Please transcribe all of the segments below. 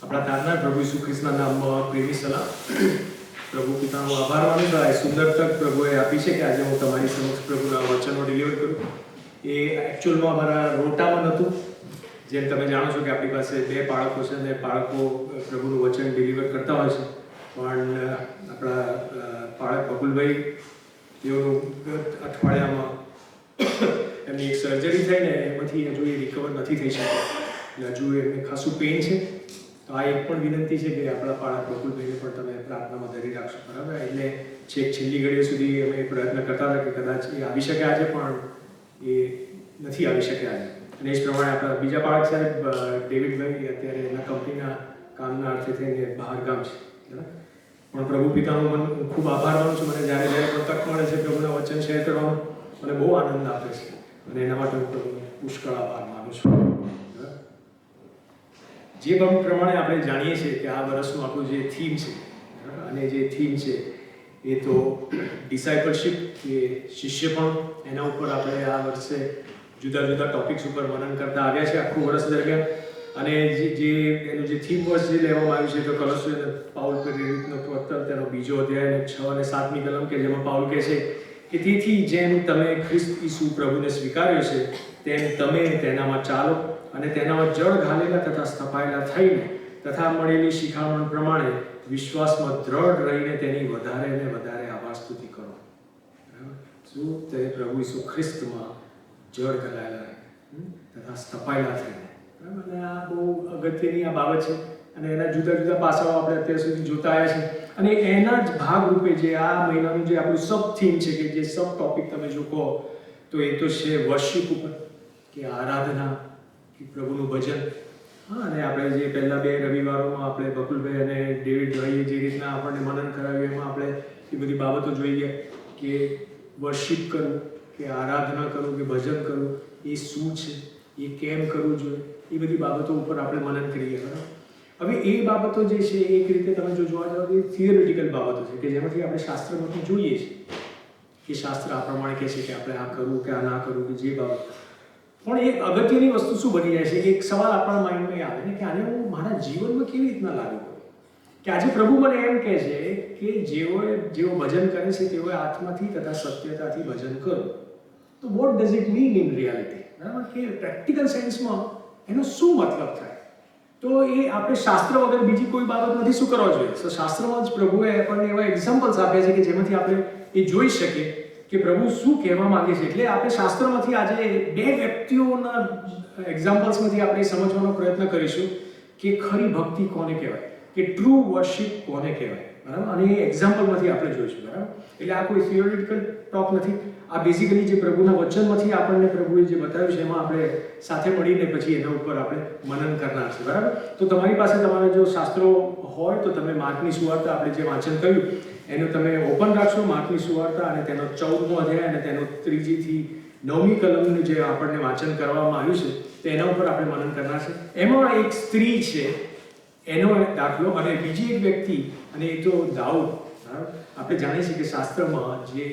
આપણા તારના પ્રભુ ઈસુ ખ્રિસ્તના નામમાં પ્રેમી સલામ. પ્રભુ પિતાનો આભાર માનું છું. આ સુંદર તક પ્રભુએ આપી છે કે આજે હું તમારી સમક્ષ પ્રભુના વચનો ડિલિવર કરું. એ એકચ્યુઅલમાં અમારા રોટામાં નહોતું. જેમ તમે જાણો છો કે આપણી પાસે 2 બાળકો છે અને બાળકો પ્રભુનું વચન ડિલિવર કરતા હોય છે. પણ આપણા બાળક બકુલભાઈ તેઓનું ગત અઠવાડિયામાં એમની એક સર્જરી થઈને એમાંથી હજુ એ રિકવર નથી થઈ શકે. એટલે હજુ એમને ખાસું પેઇન છે. તો આ એક પણ વિનંતી છે કે આપણા બાળક બકુલભાઈને પણ તમે પ્રાર્થનામાં ધરી રાખશો, બરાબર? એટલે છેક છેલ્લી ઘડીએ સુધી અમે પ્રયત્ન કરતા હતા કે કદાચ એ આવી શકે આજે, પણ એ નથી આવી શકે આજે. અને એ જ પ્રમાણે આપણા બીજા બાળક સાહેબ ડેવિડભાઈ અત્યારે એના કંપનીના કામના અર્થે થઈને બહાર ગામ છે, બરાબર? પણ પ્રભુ પિતાનો હું ખૂબ આભાર માનું છું. મને જ્યારે જ્યારે પણ તક મળે છે પ્રભુના વચન શેર કરવાનો મને બહુ આનંદ આપે છે અને એના માટે હું પ્રભુનો પુષ્કળ આભાર માનું છું. જે પ્રમાણે આપણે જાણીએ છીએ કે આ વર્ષનું આપણું જે થીમ છે, અને જે થીમ છે એ તો ડિસાઇપલશિપ કે શિષ્યપણ, એના ઉપર આપણે આ વર્ષે જુદા જુદા ટોપિક્સ ઉપર મનન કરતા આવ્યા છે આખું વર્ષ દરમિયાન. અને એનું જે થીમ વર્ષ જે લેવામાં આવ્યું છે તો કોલોસિયન પાઉલ પ્રેરિતનો પત્ર તેનો 2 અધ્યાય 6 અને 7મી કલમ, કે જેમાં પાઉલ કહે છે કે તેથી જેમ તમે ખ્રિસ્ત ઈસુ પ્રભુને સ્વીકાર્યો છે તેમ તમે તેનામાં ચાલો અને તેનામાં જળ ઘાલેલા તથા સ્થપાયેલા થઈને તથા મળેલી શિખામણ પ્રમાણે વિશ્વાસમાં દ્રઢ રહીને તેની વધારે અને વધારે આભાર સ્તુતિ કરો. શું? તે પ્રભુ ઈસુ ખ્રિસ્તમાં જળ ઘલાયેલા તથા સ્થપાયેલા થઈને. અને આ બહુ અગત્યની આ બાબત છે અને એના જુદા જુદા પાસાઓ આપણે અત્યાર સુધી જોતા આવ્યા છે. અને એના જ ભાગરૂપે જે આ મહિનાનું જે આપણું સબ થીમ છે, કે જે સબ ટોપિક તમે જો કહો તો એ તો છે વર્શિપ ઉપર, કે આરાધના, કે પ્રભુનું ભજન. હા, અને આપણે જે પહેલા 2 રવિવારોમાં આપણે બકુલભાઈ અને ડેવિડભાઈએ જે રીતના આપણને મનન કરાવ્યું એમાં આપણે એ બધી બાબતો જોઈ ગયા કે વર્શિપ કરવું, કે આરાધના કરવું, કે ભજન કરવું એ શું છે, એ કેમ કરવું જોઈએ, એ બધી બાબતો ઉપર આપણે મનન કરી ગયા. હવે એ બાબતો જે છે એક રીતે તમે જો જોવા જાઓ તો એ થિયોરિટિકલ બાબતો છે કે જેમાંથી આપણે શાસ્ત્રમાંથી જોઈએ છીએ કે શાસ્ત્ર આ પ્રમાણે કહે છે કે આપણે આ કરવું કે આ ના કરવું, કે જે બાબત. પણ એક અગત્યની વસ્તુ શું બની જાય છે, એક સવાલ આપણા માઇન્ડમાં આવે ને કે આને હું મારા જીવનમાં કેવી રીતના લાગુ કરું. કે આજે પ્રભુ મને એમ કહે છે કે જેઓ ભજન કરે છે તેઓએ આત્માથી તથા સત્યતાથી ભજન કરો. તો what does it mean in reality, બરાબર? કે પ્રેક્ટિકલ સેન્સમાં એનો શું મતલબ થાય? તો એ આપણે શાસ્ત્ર વગર બીજી કોઈ બાબત નથી શું કરવા જોઈએ. તો શાસ્ત્રમાં જ પ્રભુએ આપણને એવા એક્ઝામ્પલ્સ આપ્યા છે કે જેમાંથી આપણે એ જોઈ શકીએ કે પ્રભુ શું કહેવા માંગે છે. એટલે આપણે શાસ્ત્રમાંથી આજે 2 વ્યક્તિઓના એક્ઝામ્પલ્સમાંથી આપણે સમજવાનો પ્રયત્ન કરીશું કે ખરી ભક્તિ કોને કહેવાય, કે ટ્રુ વર્શિપ કોને કહેવાય, બરાબર? અને એ એક્ઝામ્પલમાંથી આપણે જોઈશું, બરાબર? એટલે આ કોઈ થિયોરિટિકલ ટોક નથી. આ બેઝિકલી જે પ્રભુના વચનમાંથી આપણને પ્રભુએ જે બતાવ્યું છે એમાં આપણે સાથે મળીને પછી એના ઉપર આપણે મનન કરનાર છે, બરાબર? તો તમારી પાસે તમારા જો શાસ્ત્રો હોય તો તમે માર્કની સુવાર્તા આપણે જે વાંચન કર્યું એનું તમે ઓપન રાખશો. માર્કની સુવાર્તા અને તેનો 14મો અધ્યાય અને તેનો 3 થી 9મી કલમનું જે આપણને વાંચન કરવામાં આવ્યું છે તો એના ઉપર આપણે મનન કરનાર છે. એમાં એક સ્ત્રી છે એનો દાખલો અને બીજી એક વ્યક્તિ, અને એ તો દાઉદ, બરાબર? આપણે જાણીએ છીએ કે શાસ્ત્રમાં જે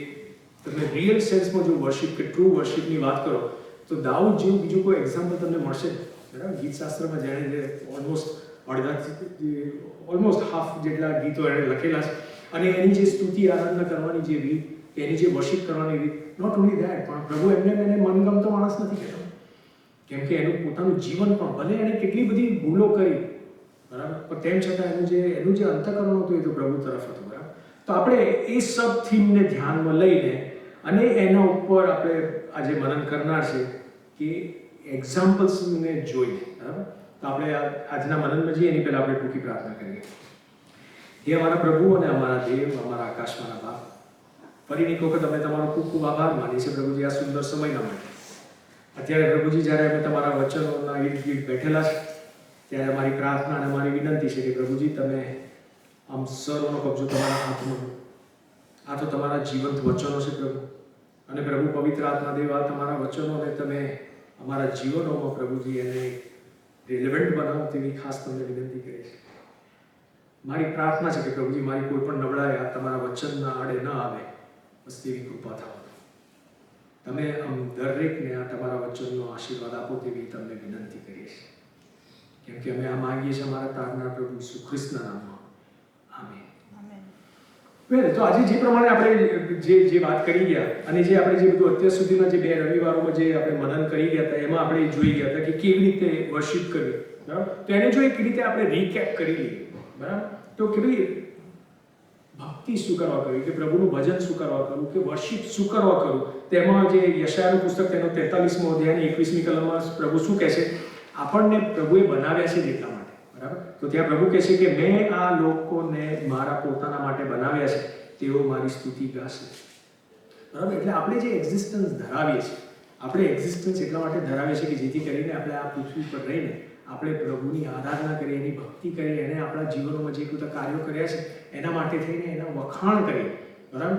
તમે રિયલ સેન્સમાં જો વર્શિપ કે ટ્રુ વર્શિપની વાત કરો તો દાઉદ જેવું બીજું કોઈ એક્ઝામ્પલ તમને મળશે, બરાબર? ગીતશાસ્ત્રમાં જાણે ઓલમોસ્ટ હાફ જેટલા ગીતો એણે લખેલા છે. અને એની જે સ્તુતિ આરાધના કરવાની જે રીત, એની જે વર્શિપ કરવાની રીત, નોટ ઓનલી ધેટ, પણ પ્રભુ એને મનગમતો માણસ નથી કહેતો. કેમ કે એનું પોતાનું જીવન પણ, ભલે એણે કેટલી બધી ભૂલો કરી, બરાબર, પણ તેમ છતાં એનું જે અંતઃકરણ હતું એ તો પ્રભુ તરફ હતું, બરાબર? તો આપણે એ સબ થીમને ધ્યાનમાં લઈને અને એના ઉપર આપણે આજે મનન કરનાર છે કે એક્ઝામ્પલ્સને જોઈને, બરાબર? તો આપણે આજના મનનમાં જઈએ એની પહેલાં આપણે ટૂંકી પ્રાર્થના કરીએ. હે અમારા પ્રભુ અને અમારા દેવ, અમારા આકાશમાંના બાપ, ફરી એક વખત અમે તમારો ખૂબ ખૂબ આભાર માનીએ છીએ પ્રભુજી આ સુંદર સમયના માટે. અત્યારે પ્રભુજી જ્યારે અમે તમારા વચનોના ઈર્દ ગીર્દ બેઠેલા છે ત્યારે અમારી પ્રાર્થના અને અમારી વિનંતી છે કે પ્રભુજી તમે આમ સર્વનો કબજો તમારા હાથમાં. આ તો તમારા જીવંત વચનો છે પ્રભુ, અને પ્રભુ પવિત્ર આત્મા દેવ આ તમારા વચનોને તમે અમારા જીવનોમાં પ્રભુજી એને રિલેવન્ટ બનાવો તેવી ખાસ તમને વિનંતી કરી છે. મારી પ્રાર્થના છે કે પ્રભુજી મારી કોઈ પણ નબળાઈ આ તમારા વચનના આડે ન આવે, બસ તેવી કૃપા થાઓ. તમે આમ દરેકને આ તમારા વચનનો આશીર્વાદ આપો તેવી તમને વિનંતી કરીએ છીએ. કેમ કે અમે આ માંગીએ છીએ અમારા તારનાર પ્રભુ ઈસુ ખ્રિસ્તના નામમાં. આમેન. વેલ, તો આજે જે પ્રમાણે આપણે જે વાત કરી ગયા અને જે આપણે જે બધું અત્યાર સુધીના જે 2 રવિવારોમાં જે આપણે મનન કરી ગયા હતા એમાં આપણે જોઈ ગયા હતા કે કેવી રીતે વર્શિપ કરવી, બરાબર. તો એને જો એક રીતે આપણે રીકેપ કરી લઈએ, બરાબર, તો કે ભાઈ ભક્તિ શું કરવા કરવી, કે પ્રભુનું ભજન શું કરવા કરવું, કે વર્શિપ શું કરવા કરવું. તેમાં જે યશાયાનું પુસ્તક તેનો 43મો અધ્યાયની 21મી કલમમાં પ્રભુ શું કહે છે, આપણને પ્રભુએ બનાવ્યા છે એટલા માટે, બરાબર. તો ત્યાં પ્રભુ કહે છે કે મેં આ લોકોને મારા પોતાના માટે બનાવ્યા છે, તેઓ મારી સ્તુતિ ગાશે, બરાબર. એટલે આપણે જે એક્ઝિસ્ટન્સ ધરાવીએ છીએ, આપણે એક્ઝિસ્ટન્સ એટલા માટે ધરાવીએ છીએ કે જેથી કરીને આપણે આ પૃથ્વી પર રહીને આપણે પ્રભુની આરાધના કરીએ, એની ભક્તિ કરીએ, એને આપણા જીવનોમાં જે બધા કાર્યો કર્યા છે એના માટે થઈને એના વખાણ કરીએ, બરાબર,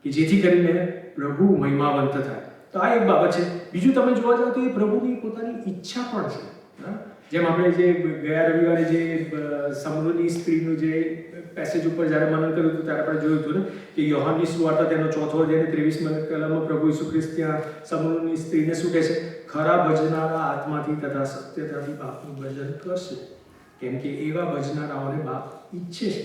કે જેથી કરીને પ્રભુ મહિમાવંત થાય. તો આ એક બાબત છે. બીજું તમે જોવા જાઓ તો એ પ્રભુની પોતાની ઈચ્છા પણ છે, બરાબર. જેમ આપણે જે ગયા રવિવારે જે સમરૂની સ્ત્રીનું જે પેસેજ ઉપર જ્યારે મનન કર્યું હતું ત્યારે આપણે જોયું હતું ને કે યોહાનની સુવાર્તા તેનો 4થો અધ્યાય 23મી કલમમાં પ્રભુ ઈસુ ખ્રિસ્ત ત્યાં સમરૂની સ્ત્રીને શું કહે છે, ખરા ભજનારા આત્માથી તથા સત્યતાથી બાપનું ભજન કરશે, કેમ કે એવા ભજનારાઓને બાપ ઈચ્છે છે.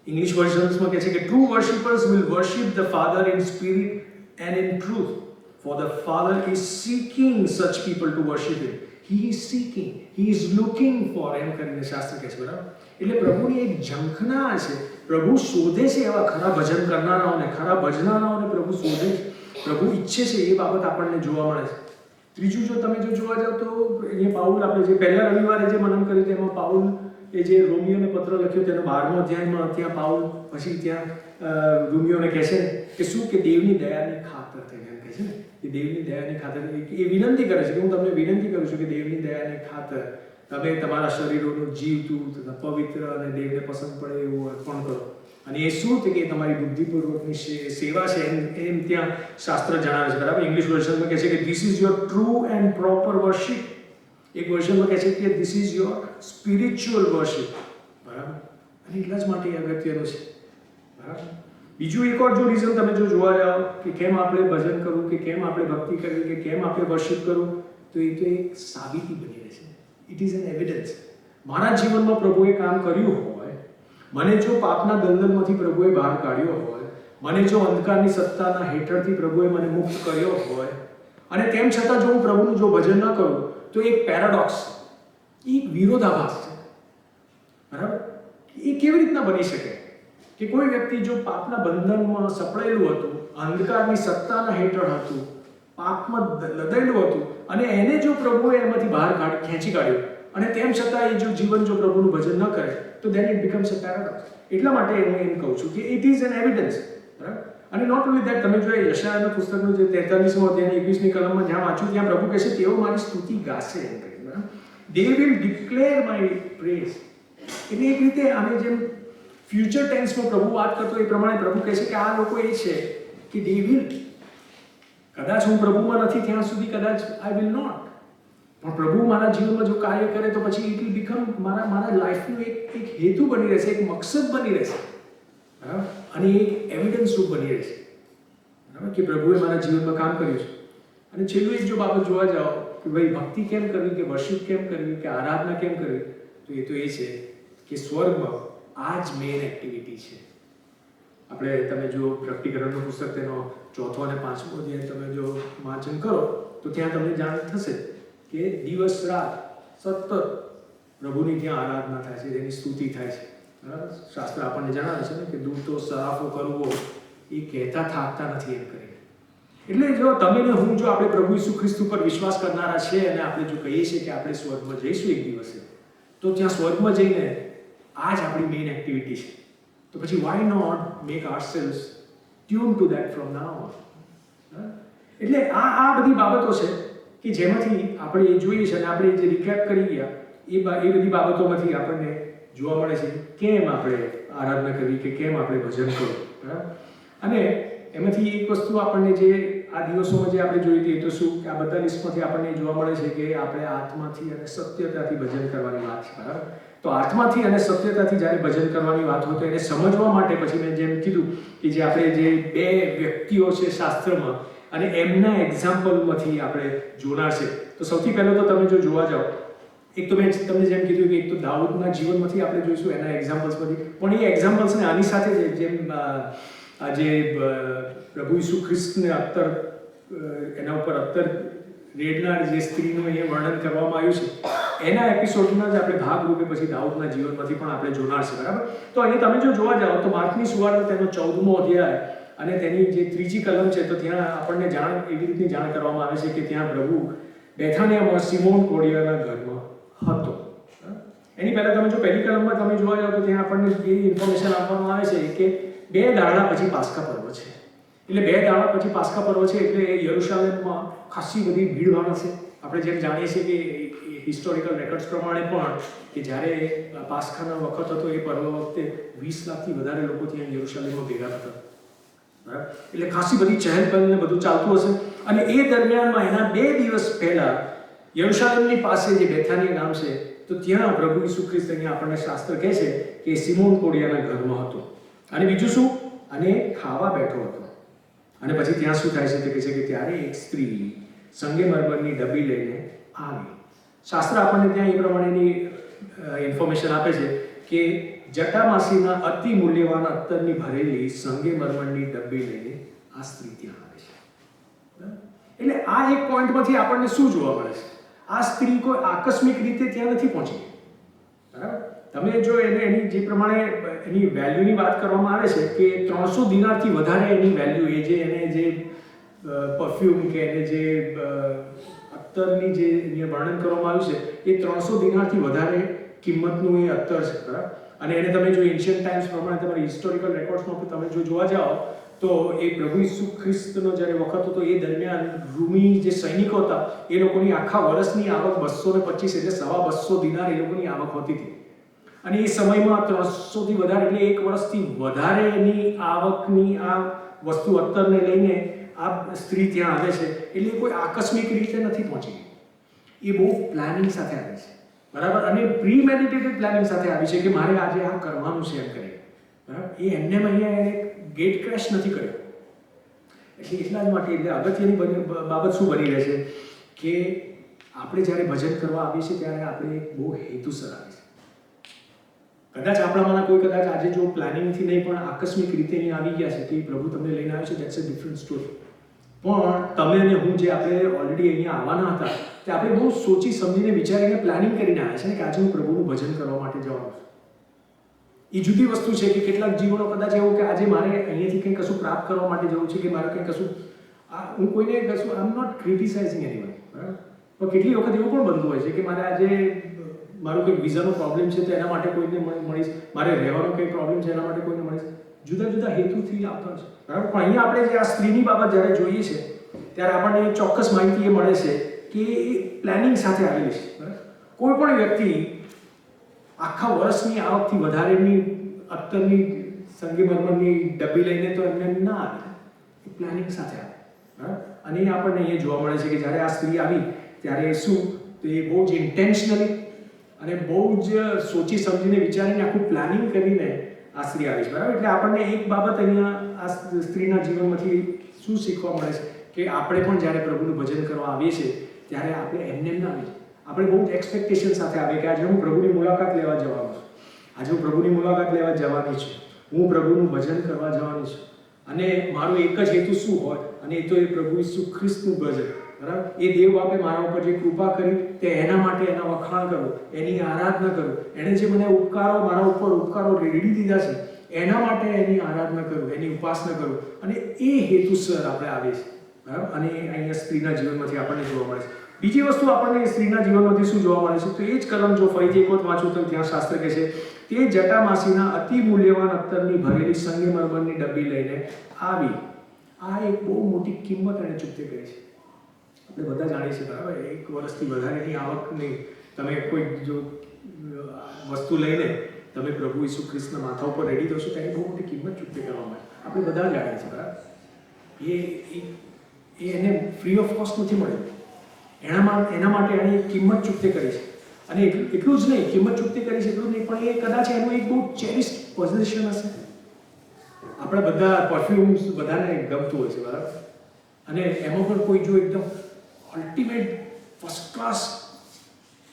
ઇંગ્લિશ વર્ઝન્સમાં કહે છે કે true worshippers will worship the father in spirit and in truth, for the father is seeking such people to worship him. He is seeking, he is looking for, એમ કરીને શાસ્ત્ર કહે છે, બરાબર. એટલે પ્રભુની એક ઝંખના છે, પ્રભુ શોધે છે એવા ખરા ભજન કરનારાઓને, ખરા ભજનારાઓને પ્રભુ શોધે છે, પ્રભુ ઈચ્છે છે, એ બાબત આપણને જોવા મળે છે. ત્રીજું જો તમે જોવા જાઓ તો અહીંયા પાઉલ આપણે જે પહેલા રવિવારે જે મનન કર્યું તેમાં પાઉલ એ જે રોમિયોને પત્ર લખ્યો તેનો 12મો અધ્યાયમાં ત્યાં પાઉલ પછી ત્યાં રોમિયોને કહે છે કે શું કે દેવની દયાની ખાતર થઈને એમ કહે છે ને કે દેવની દયાની ખાતર એ વિનંતી કરે છે કે હું તમને વિનંતી કરું છું કે દેવની દયાની ખાતર તમે તમારા શરીરોનું જીવતું તથા પવિત્ર અને દેવને પસંદ પડે એવું અર્પણ કરો. અને એ શું કે તમારી બુદ્ધિપૂર્વકની સેવા છે એમ ત્યાં શાસ્ત્ર જણાવે છે, બરાબર. ઇંગ્લિશ વર્ઝનમાં કહે છે કે this is your true and proper worship. એક વર્ઝનમાં કહે છે કે this is your spiritual worship, બરાબર. અને એટલા જ માટે અગત્યનું છે, બરાબર. બીજું એક જો રીઝન તમે જો જોવા જાઓ કે કેમ આપણે ભજન કરવું, કે કેમ આપણે ભક્તિ કરવી, કે કેમ આપણે વર્શિપ કરવું, તો એ તો એક સાબિતી બની રહે છે. It is an evidence. મારા જીવનમાં પ્રભુએ કામ કર્યું હોય, મને જો પાપના દલદલમાંથી પ્રભુએ બહાર કાઢ્યો હોય, મને જો અંધકારની સત્તાના હેઠળથી પ્રભુએ મને મુક્ત કર્યો હોય, અને તેમ છતાં જો હું પ્રભુનું જો ભજન ન કરું તો એક પેરાડોક્સ, એક વિરોધાભાસ છે, બરાબર. એ કેવી રીતના બની શકે કે કોઈ વ્યક્તિ જો પાપના બંધનમાં સપડાયેલું હતું, અંધકારની સત્તાના હેઠળ હતું, પાપમાં લદાયેલું હતું, અને એને જો પ્રભુએ એમાંથી બહાર ખેંચી કાઢ્યું, અને તેમ છતાં એ જો જીવન જો પ્રભુનું ભજન ન કરે તો then it becomes a paradox. એટલા માટે હું એમ કહું છું કે it is an evidence, બરાબર. અને નોટ ઓનલી ધેટ, તમે જો યશાયાના પુસ્તકનું જે 43મો અધ્યાય 21મી કલમમાં જ્યાં વાંચ્યું ત્યાં પ્રભુ કહે છે તેઓ મારી સ્તુતિ ગાશે એમ કહે, બરાબર. They will declare my praise. એટલે એક રીતે આને જેમ ફ્યુચર ટેન્સમાં પ્રભુ વાત કરતો એ પ્રમાણે પ્રભુ કહે છે કે આ લોકો એ છે કે they will, કદાચ હું પ્રભુમાં નથી ત્યાં સુધી કદાચ I will not, પણ પ્રભુ મારા જીવનમાં જો કાર્ય કરે તો પછી ઇટ વિલ બીકમ મારા લાઈફનું એક હેતુ બની રહેશે, એક મકસદ બની રહેશે, બરાબર. અને એક એવિડન્સ રૂપ બની રહેશે, બરાબર, કે પ્રભુએ મારા જીવનમાં કામ કર્યું છે. અને છેલ્લું એક જો બાબત જોવા જાઓ કે ભાઈ ભક્તિ કેમ કરવી, કે વર્શિપ કેમ કરવી, કે આરાધના કેમ કરવી, તો એ તો એ છે કે સ્વર્ગમાં આ જ મેઇન એક્ટિવિટી છે. આપણે તમે જો પ્રકટીકરણનું પુસ્તક તેનો 4થો અને 5મો અધ્યાય તમે જો વાંચન કરો તો ત્યાં તમને જાણ થશે કે દિવસ રાત સતત પ્રભુની ત્યાં આરાધના થાય છે, તેની સ્તુતિ થાય છે, બરાબર. શાસ્ત્ર આપણને જણાવે છે ને કે દૂતો સરાફો કરવો એ કહેતા થાકતા નથી એમ કરીને. એટલે જો તમે ને હું જો આપણે પ્રભુ ઈસુ ખ્રિસ્ત ઉપર વિશ્વાસ કરનારા છે અને આપણે જો કહીએ છીએ કે આપણે સ્વર્ગમાં જઈશું એક દિવસે, તો ત્યાં સ્વર્ગમાં જઈને આ જ આપણી મેઇન એક્ટિવિટી છે. તો પછી why not make ourselves tuned to that from now on? એટલે આ બધી બાબતો છે કે જેમાંથી આપણે એ જોઈએ છે અને આપણે જે રિકેપ કરી ગયા એ બધી બાબતોમાંથી આપણને જોવા મળે છે કેમ આપણે આરાધના કરવી, કે કેમ આપણે ભજન કરવું, બરાબર. અને એમાંથી એક વસ્તુ આપણને જે આ દિવસોમાં જે આપણે જોઈ હતી તો શું કે આ બધા લિસ્ટમાંથી આપણને જોવા મળે છે કે આપણે આત્માથી અને સત્યતાથી ભજન કરવાની વાત છે, બરાબર. તો આત્માથી અને સત્યતાથી જ્યારે ભજન કરવાની વાત હોય તો એને સમજવા માટે પછી મેં જેમ કીધું કે જે આપણે જે બે વ્યક્તિઓ છે શાસ્ત્રમાં અને એમના એક્ઝામ્પલમાંથી આપણે જોનાર છે. તો સૌથી પહેલો તો તમે જો જોવા જાઓ એક તો મેં તમને જેમ કીધું કે એક તો દાઉદના જીવનમાંથી આપણે જોઈશું એના એક્ઝામ્પલ્સ પરથી, પણ એ એક્ઝામ્પલ્સને આની સાથે જેમ આજે પ્રભુ ઈસુ ખ્રિસ્તને અત્તર એના ઉપર અત્તર રેડનાર જે સ્ત્રીનું એ વર્ણન કરવામાં આવ્યું છે એના એપિસોડના જ આપણે ભાગરૂપે પછી દાઉદના જીવનમાંથી પણ આપણે જોનાર છે, બરાબર. તો અહીંયા તમે જો જોવા જાઓ તો માર્કની સુવાર્તા તેનો 14મો અધ્યાય અને તેની જે 3જી કલમ છે, તો ત્યાં આપણને એવી રીતની જાણ કરવામાં આવે છે કે ત્યાં પ્રભુ બેથાનિયામાં સિમોન કોઢિયાના ઘરમાં હતો. એની પહેલા તમે જો પહેલી કલમમાં તમે જોવા જાઓ તો ત્યાં આપણને એ ઇન્ફોર્મેશન આપવામાં આવે છે કે 2 દાડા પછી પાસ્કા પર્વ છે. એટલે 2 દાડા પછી પાસ્કા પર્વ છે એટલે યરુશાલેમમાં ખાસી બધી ભીડભાડ હશે. આપણે જેમ જાણીએ છીએ કે હિસ્ટોરિકલ રેકોર્ડ્સ પ્રમાણે પણ કે જ્યારે પાસ્કાનો વખત હતો એ પર્વ વખતે 20 લાખથી વધારે લોકો ત્યાં યરુશાલેમમાં ભેગા થતા, બરાબર. એટલે ખાસી બધી ચહેલપહલ ને બધું ચાલતું હશે. અને એ દરમિયાનમાં એના 2 દિવસ પહેલા યરુશાલેમની પાસે જે બેથાનિયા ગામ છે, તો ત્યાં પ્રભુ ઈસુ ખ્રિસ્ત અહીંયા આપણને શાસ્ત્ર કહે છે કે સિમોન કોઢિયાના ઘરમાં હતો. અને બીજું શું? અને ખાવા બેઠો હતો. અને પછી ત્યાં શું થાય છે તે કહે છે કે ત્યારે એક સ્ત્રી સંગેમરમરની ડબ્બી લઈને આવી. શાસ્ત્ર આપણને ત્યાં એ પ્રમાણેની ઇન્ફોર્મેશન આપે છે કે જટામાસીના અતિ મૂલ્યવાન અત્તરની ભરેલી સંગેમરમરની ડબ્બી લઈને આ સ્ત્રી ત્યાં આવે છે. એટલે આ એક પોઈન્ટમાંથી આપણને શું જોવા મળે છે? આ સ્ત્રી કોઈ આકસ્મિક રીતે ત્યાં નથી પહોંચી, બરાબર. તમે જો એની જે પ્રમાણે એની વેલ્યુની વાત કરવામાં આવે છે કે 300 દિનારથી વધારે એની વેલ્યુ, એ જે એને જે પરફ્યુમ કે એને જે અત્તરની જે વર્ણન કરવામાં આવ્યું છે એ 300 દિનારથી વધારે કિંમતનું એ અત્તર છે, બરાબર. અને એને તમે જો એન્શિયન્ટ ટાઈમ્સ પ્રમાણે તમારી હિસ્ટોરિકલ રેકોર્ડ્સમાં તમે જો જોવા જાઓ તો એ પ્રભુ ઈસુ ખ્રિસ્તનો જ્યારે વખત હતો એ દરમિયાન રૂમી જે સૈનિકો હતા એ લોકોની આખા વર્ષની આવક 225 એટલે 225 દિનાર એ લોકોની આવક હોતી હતી. અને એ સમયમાં 300થી વધારે એટલે 1 વર્ષથી વધારે એની આવકની આ વસ્તુ અત્તરને લઈને આ સ્ત્રી ત્યાં આવે છે. એટલે કોઈ આકસ્મિક રીતે નથી પહોંચી, એ બહુ પ્લાનિંગ સાથે આવી છે, બરાબર. અને પ્રીમેડિટેટેડ પ્લાનિંગ સાથે આવી છે કે મારે આજે આ કરવાનું છે એમ કરી, બરાબર. એ એમને અહીંયા એને ગેટ ક્રેશ નથી કર્યો. એટલે એટલા જ માટે એટલે અગત્યની બાબત શું બની રહે છે કે આપણે જ્યારે ભજન કરવા આવીએ છીએ ત્યારે આપણે એક બહુ હેતુસર આવીએ છીએ. કદાચ આપણામાંના કોઈ કદાચ આજે જો પ્લાનિંગથી નહીં પણ આકસ્મિક રીતે અહીંયા આવી ગયા છે કે પ્રભુ તમને લઈને આવ્યો છે, દેટ્સ અ ડિફરન્ટ સ્ટોરી. પણ તમે અને હું જે આપણે ઓલરેડી અહીંયા આવવાના હતા તે આપણે બહુ સોચી સમજીને વિચારીને પ્લાનિંગ કરીને આવ્યા છે ને કે આજે હું પ્રભુનું ભજન કરવા માટે જવાનું છું. એ જુદી વસ્તુ છે કે કેટલાક જીવનો કદાચ એવું કે આજે મારે અહીંયાથી કંઈ કશું પ્રાપ્ત કરવા માટે જવું છે કે મારે કંઈ કશું હું કોઈને કશું આઈ એમ નોટ ક્રિટિસાઇઝિંગ એનીવન, બરાબર. પણ કેટલી વખત એવું પણ બનતું હોય છે કે મારે આજે મારું કંઈક વિઝાનો પ્રોબ્લેમ છે તો એના માટે કોઈને મળીશ, મારે રહેવાનો કંઈ પ્રોબ્લેમ છે એના માટે કોઈને મળીશ, જુદા જુદા હેતુથી આવતા છે, બરાબર. પણ અહીંયા આપણે જે આ સ્ત્રીની બાબત જ્યારે જોઈએ છે ત્યારે આપણને ચોક્કસ માહિતી એ મળે છે કે એ પ્લાનિંગ સાથે આવેલી છે, બરાબર. કોઈ પણ વ્યક્તિ આખા વર્ષની આવકથી વધારેની અત્તરની સંગેમરમરની ડબ્બી લઈને તો એમને ના આવે, એ પ્લાનિંગ સાથે આવે, બરાબર. અને એ આપણને અહીંયા જોવા મળે છે કે જ્યારે આ સ્ત્રી આવી ત્યારે શું તો એ બહુ જ ઇન્ટેન્શનલી અને બહુ જ સોચી સમજીને વિચારીને આખું પ્લાનિંગ કરીને આ સ્ત્રી આવી છે, બરાબર. એટલે આપણને એક બાબત અહીંયા આ સ્ત્રીના જીવનમાંથી શું શીખવા મળે છે કે આપણે પણ જ્યારે પ્રભુનું ભજન કરવા આવીએ છીએ ત્યારે આપણે એમને ના આવીએ, આપણે બહુ જ એક્સપેક્ટેશન સાથે આવીએ કે આજે હું પ્રભુની મુલાકાત લેવા જવાનો છું, આજે હું પ્રભુની મુલાકાત લેવા જવાની છું, હું પ્રભુનું ભજન કરવા જવાની છું. અને મારું એક જ હેતુ શું હોય, અને એ તો એ પ્રભુ ઈસુ ખ્રિસ્તનું ભજન, બરાબર. એ દેવ બાપે મારા ઉપર જે કૃપા કરી તે એના માટે એના વખાણ કરું, એની આરાધના કરું, એણે જે મને ઉપકારો મારા ઉપર ઉપકારો રેડી દીધા છે એના માટે એની આરાધના કરું, એની ઉપાસના કરું, અને એ હેતુસર આપણે આવીએ છીએ, બરાબર. અને અહીંયા સ્ત્રીના જીવનમાંથી આપણને જોવા મળે છે. બીજી વસ્તુ આપણને સ્ત્રીના જીવનમાંથી શું જોવા મળે છે તો એ જ કલમ જો ફરીથી એક વખત વાંચું તો ત્યાં શાસ્ત્ર કહે છે તે જટામાસીના અતિ મૂલ્યવાન અત્તરની ભરેલી સંગેમરમરની ડબ્બી લઈને આવી. આ એક બહુ મોટી કિંમત એણે ચૂકતી કરી છે. આપણે બધા જાણીએ છીએ, બરાબર. 1 વર્ષથી વધારેની આવકની તમે કોઈ જો વસ્તુ લઈને તમે પ્રભુ ઈસુ ખ્રિસ્તના માથા ઉપર રેડી દો છો તેની બહુ મોટી કિંમત ચૂકતી કરવામાં આવે. આપણે બધા જાણીએ છીએ, બરાબર. એ એને ફ્રી ઓફ કોસ્ટ નથી મળ્યું, એના માટે એણે કિંમત ચૂકતી કરી છે. અને એટલું જ નહીં, કિંમત ચૂકતી કરી છે એટલું નહીં, પણ એ કદાચ એનું એક બહુ ચેરિસ્ડ પોઝિશન હશે. આપણે બધા પરફ્યુમ્સ બધાને ગમતું હોય છે, બરાબર. અને એમાં પણ કોઈ જો એકદમ અલ્ટિમેટ ફર્સ્ટ ક્લાસ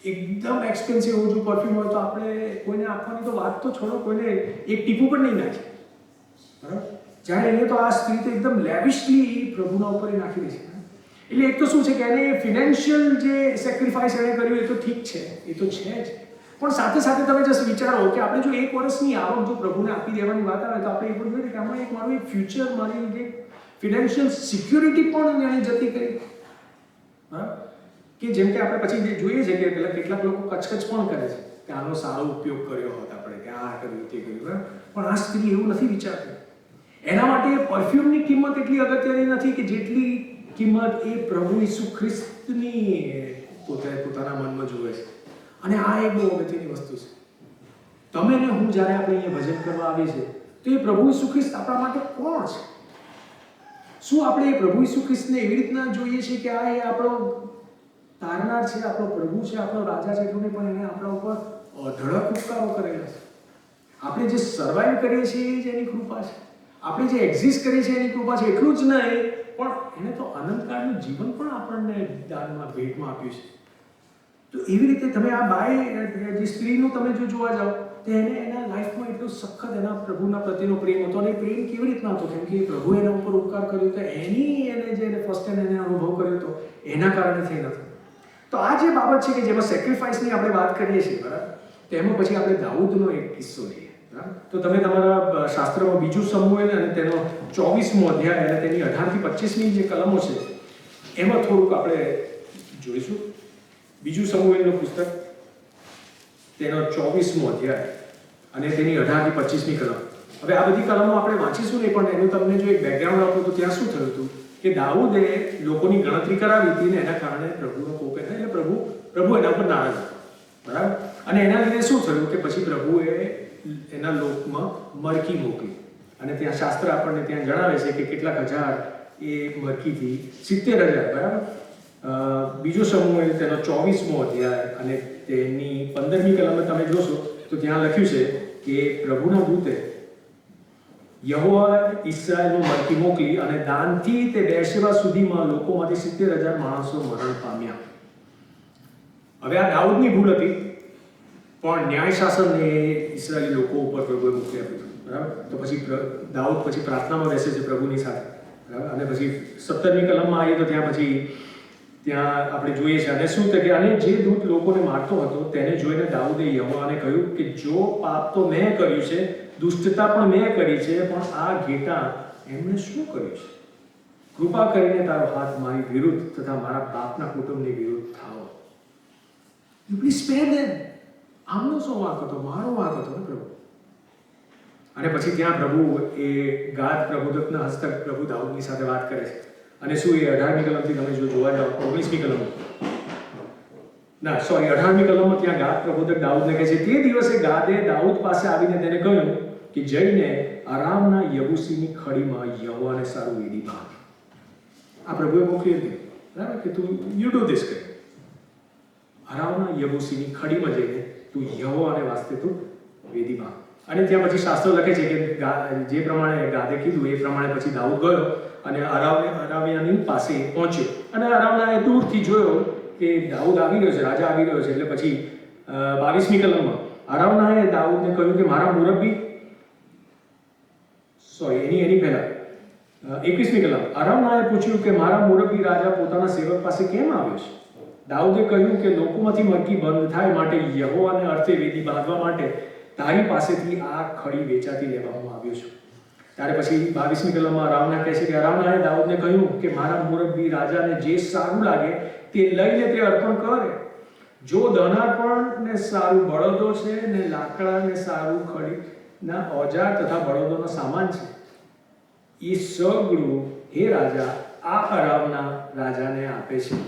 એકદમ એક્સપેન્સિવ જો પરફ્યુમ હોય તો આપણે કોઈને આપવાની તો વાત તો છોડો, કોઈને એક ટીપું પણ નહીં નાખે, બરાબર? જ્યારે એને તો આ સ્ત્રી તો એકદમ લેવિશલી પ્રભુના ઉપર એ નાખી દે છે. એટલે એક તો શું છે કે એને ફિનાન્શિયલ જે સેક્રિફાઈસ એણે કર્યું એ તો ઠીક છે, એ તો છે જ, પણ સાથે સાથે તમે જસ્ટ વિચારો કે આપણે જો 1 વર્ષની આવક જો પ્રભુને આપી દેવાની વાત આવે તો આપણે એ પણ જોઈએ કે આમાં એક મારું એક ફ્યુચર, મારી જે ફિનાન્શિયલ સિક્યોરિટી પણ એણે જતી કરી, બરાબર? કે જેમ કે આપણે પછી જોઈએ છે કે પેલા કેટલાક લોકો કચકચ પણ કરે છે કે આનો સારો ઉપયોગ કર્યો હોત આપણે, કે આ કર્યું તે કર્યું, બરાબર? પણ આ સ્ત્રી એવું નથી વિચારતી. એના માટે પરફ્યુમની કિંમત એટલી અગત્યની નથી કે જેટલી કિંમત એ પ્રભુ ઈસુ ખ્રિસ્તની પોતાના મનમાં જુએ છે. અને આ એક બહુ અગત્યની વસ્તુ છે. તમે ને હું જ્યારે આપણે અહીંયા ભજન કરવા આવીએ છીએ તો એ પ્રભુ ઈસુ ખ્રિસ્ત આપણા માટે કોણ છે? શું આપણે એ પ્રભુ ઈસુ ખ્રિસ્તને એવી રીતના જોઈએ છીએ કે આ એ આપણો તારનાર છે, આપણો પ્રભુ છે, આપણો રાજા છે, એટલું નહીં, પણ એને આપણા ઉપર અઢળક ઉપકારો કરેલા છે. આપણે જે સર્વાઈવ કરીએ છીએ એ જ એની કૃપા છે. આપણે જે એક્ઝિસ્ટ કરીએ છીએ એની કૃપા છે. એટલું જ નહીં, પણ એને તો અનંતકાળનું જીવન પણ આપણને દાનમાં, ભેટમાં આપ્યું છે. તો એવી રીતે તમે આ બાય જે સ્ત્રીનું તમે જો જોવા જાઓ તો એને એના લાઈફમાં એટલો સખત એના પ્રભુના પ્રત્યેનો પ્રેમ હતો. અને એ પ્રેમ કેવી રીતના હતો? કેમ કે પ્રભુ એના ઉપર ઉપકાર કર્યો હતો, એને જે ફર્સ્ટ ટાઈમ એને અનુભવ કર્યો હતો એના કારણે થઈ નથી. તો આ જે બાબત છે કે જેમાં સેક્રિફાઈસની આપણે વાત કરીએ છીએ, બરાબર, તો એમાં પછી આપણે દાઉદનો એક કિસ્સો લઈએ, બરાબર? તો તમે તમારા શાસ્ત્રમાં 2 સમુએલ અને તેનો 24મો અધ્યાય અને તેની 18 થી 25મી જે કલમો છે એમાં થોડુંક આપણે જોઈશું. 2 સમુએલનું પુસ્તક, તેનો 24મો અધ્યાય અને તેની 18 થી 25મી કલમ. હવે આ બધી કલમો આપણે વાંચીશું નહીં, પણ એનું તમને જો એક બેકગ્રાઉન્ડ આપો તો ત્યાં શું થયું હતું કે દાઉદે લોકોની ગણતરી કરાવી હતી ને એના કારણે પ્રભુનો કોપ એટલે પ્રભુ એના ઉપર નારાજ હતો, બરાબર? અને એના લીધે શું થયું કે પછી પ્રભુએ એના લોકમાં મરકી મોકલી. અને ત્યાં શાસ્ત્ર આપણને ત્યાં જણાવે છે કે કેટલાક હજાર એ મરકીથી 70,000, બરાબર? 2 સમુએલ તેનો 24મો અધ્યાય અને તેની 15મી કલમમાં તમે જોશો તો ત્યાં લખ્યું છે કે પ્રભુના દૂતે યહોવા ઇસ્રાએલનું મરકી મોકલી અને દાનથી તે બેરશેબા સુધીમાં લોકોમાંથી 70,000 માણસો મરણ પામ્યા. હવે આ દાઉદની ભૂલ હતી, પણ ન્યાય શાસનને ઇસ્રાયેલી લોકો ઉપર પ્રભુએ મૂકી આપ્યું, બરાબર? તો પછી દાઉદ પછી પ્રાર્થનામાં બેસે છે પ્રભુની સાથે, બરાબર? અને પછી 17મી કલમમાં આવીએ તો ત્યાં આપણે જોઈએ છે અને શું કે અને જે દૂત લોકોને મારતો હતો તેને જોઈને દાઉદે યહોવાને કહ્યું કે જો પાપ તો મેં કર્યું છે, દુષ્ટતા પણ મેં કરી છે, પણ આ ઘેટા એમણે શું કર્યું છે? કૃપા કરીને તારો હાથ મારી વિરુદ્ધ તથા મારા બાપના કુટુંબની વિરુદ્ધ થાઓ. યુ પ્લીઝ સ્પેર ધેમ. આમનો શું વાંક હતો? મારો વાંક હતો ને પ્રભુ. અને પછી ત્યાં પ્રભુ એ ગાદ પ્રબોધકના હસ્તક પ્રભુ દાઉદની સાથે વાત કરે છે. અને શું એ 18મી કલમથી તમે જો જોવા જાઓ 19મી કલમ, ના સોરી 18મી કલમમાં ત્યાં ગાદ પ્રબોધક દાઉદને કહે છે, તે દિવસે ગાદે દાઉદ પાસે આવીને તેને કહ્યું કે જઈને આરામના યબૂસીની ખડીમાં યહોવાને સારું વેદી બાંધ. આ પ્રભુએ મોકલી હતી, બરાબર, કે તું યુ ડુ ધીસ કર. આરામના યબૂસીની ખડીમાં જઈને તું યહોવાને વાસ્તે તું વેદી બાંધ. અને ત્યાં પછી શાસ્ત્રો લખે છે કે જે પ્રમાણે ગાદે કીધું એ પ્રમાણે પછી દાઉદ ગયો અને અરાવ્યાની પાસે પહોંચ્યો. અને અરાવનાએ દૂરથી જોયો કે દાઉદ આવી રહ્યો છે, રાજા આવી રહ્યો છે. એટલે પછી 22મી કલમમાં અરાવનાએ દાઉદને કહ્યું કે મારા મુરબ્બી એની પહેલા 21મી કલમ, અરાવનાએ પૂછ્યું કે મારા મુરબ્બી રાજા પોતાના સેવક પાસે કેમ આવ્યો છે? દાઉદે કહ્યું કે લોકોમાંથી મરકી બંધ થાય માટે યહોવાને અર્થે વેદી બાંધવા માટે તારી પાસેથી આ ખડી વેચાતી લેવામાં આવ્યો છું. ત્યારે પછી 22મી કલમમાં અરાવના કહે છે કે અરાવનાએ દાઉદને કહ્યું કે મારા મુરબ્બી રાજાને જે સારું લાગે તે લઈને તે અર્પણ કરે. જો દહનાર્પણ ને સારું બળદો છે ને લાકડા ને સારું ખડીના ઓજાર તથા બળદોનો સામાન છે, એ સગળું હે રાજા આ અરાવના રાજાને આપે છે.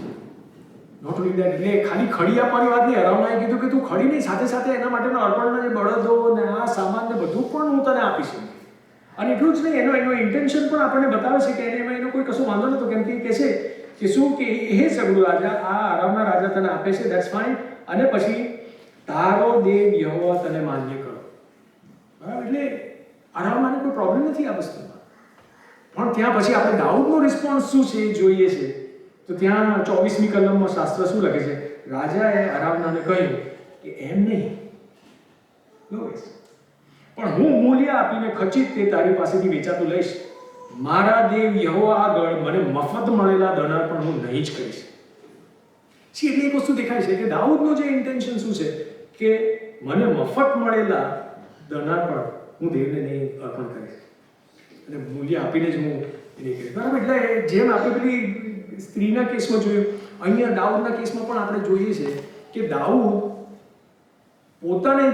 નોટ ઓનલી દેટ, એટલે ખાલી ખડી આપવાની વાત નહીં. અરાવનાએ કીધું કે તું ખડી નહીં, સાથે સાથે એના માટેના અર્પણના જે બળદો ને આ સામાન ને બધું પણ હું તને આપીશ. અને એટલું જ નહીં, એનો ઇન્ટેન્શન પણ આપણને બતાવે છે કે એમાં એનો કોઈ કશો વાંધો નહોતો. કેમ કે કહે છે કે શું કે હે સગળું રાજા આ આરામના રાજા તને આપે છે, દેટ્સ ફાઇન. અને પછી તારો દેવ યહોવા તને માન્ય કરો, બરાબર? એટલે આરામનાને કોઈ પ્રોબ્લેમ નથી આ વસ્તુમાં. પણ ત્યાં પછી આપણે દાઉદનો રિસ્પોન્સ શું છે એ જોઈએ છે તો ત્યાં 24મી કલમમાં શાસ્ત્ર શું લખે છે? રાજાએ અરાવનાને કહ્યું કે એમ નહીં, પણ હું મૂલ્ય આપીને ખચિત તે તારી પાસેથી વેચાતું લઈશ. મારા દેવ યહોવા આગળ મને મફત મળેલા દનાર પણ હું નહીં જ કરીશ. એટલે એક વસ્તુ દેખાય છે કે દાઉદનો જે ઇન્ટેન્શન શું છે કે મને મફત મળેલા દનાર પણ હું દેવને નહીં અર્પણ કરીશ અને મૂલ્ય આપીને જ હું એ નહીં કરીશ. બરાબર? એટલે જેમ આપણે પેલી સ્ત્રીના કેસમાં જોયું, અહીંયા દાઉદના કેસમાં પણ આપણે જોઈએ છે કે દાઉદ પોતાને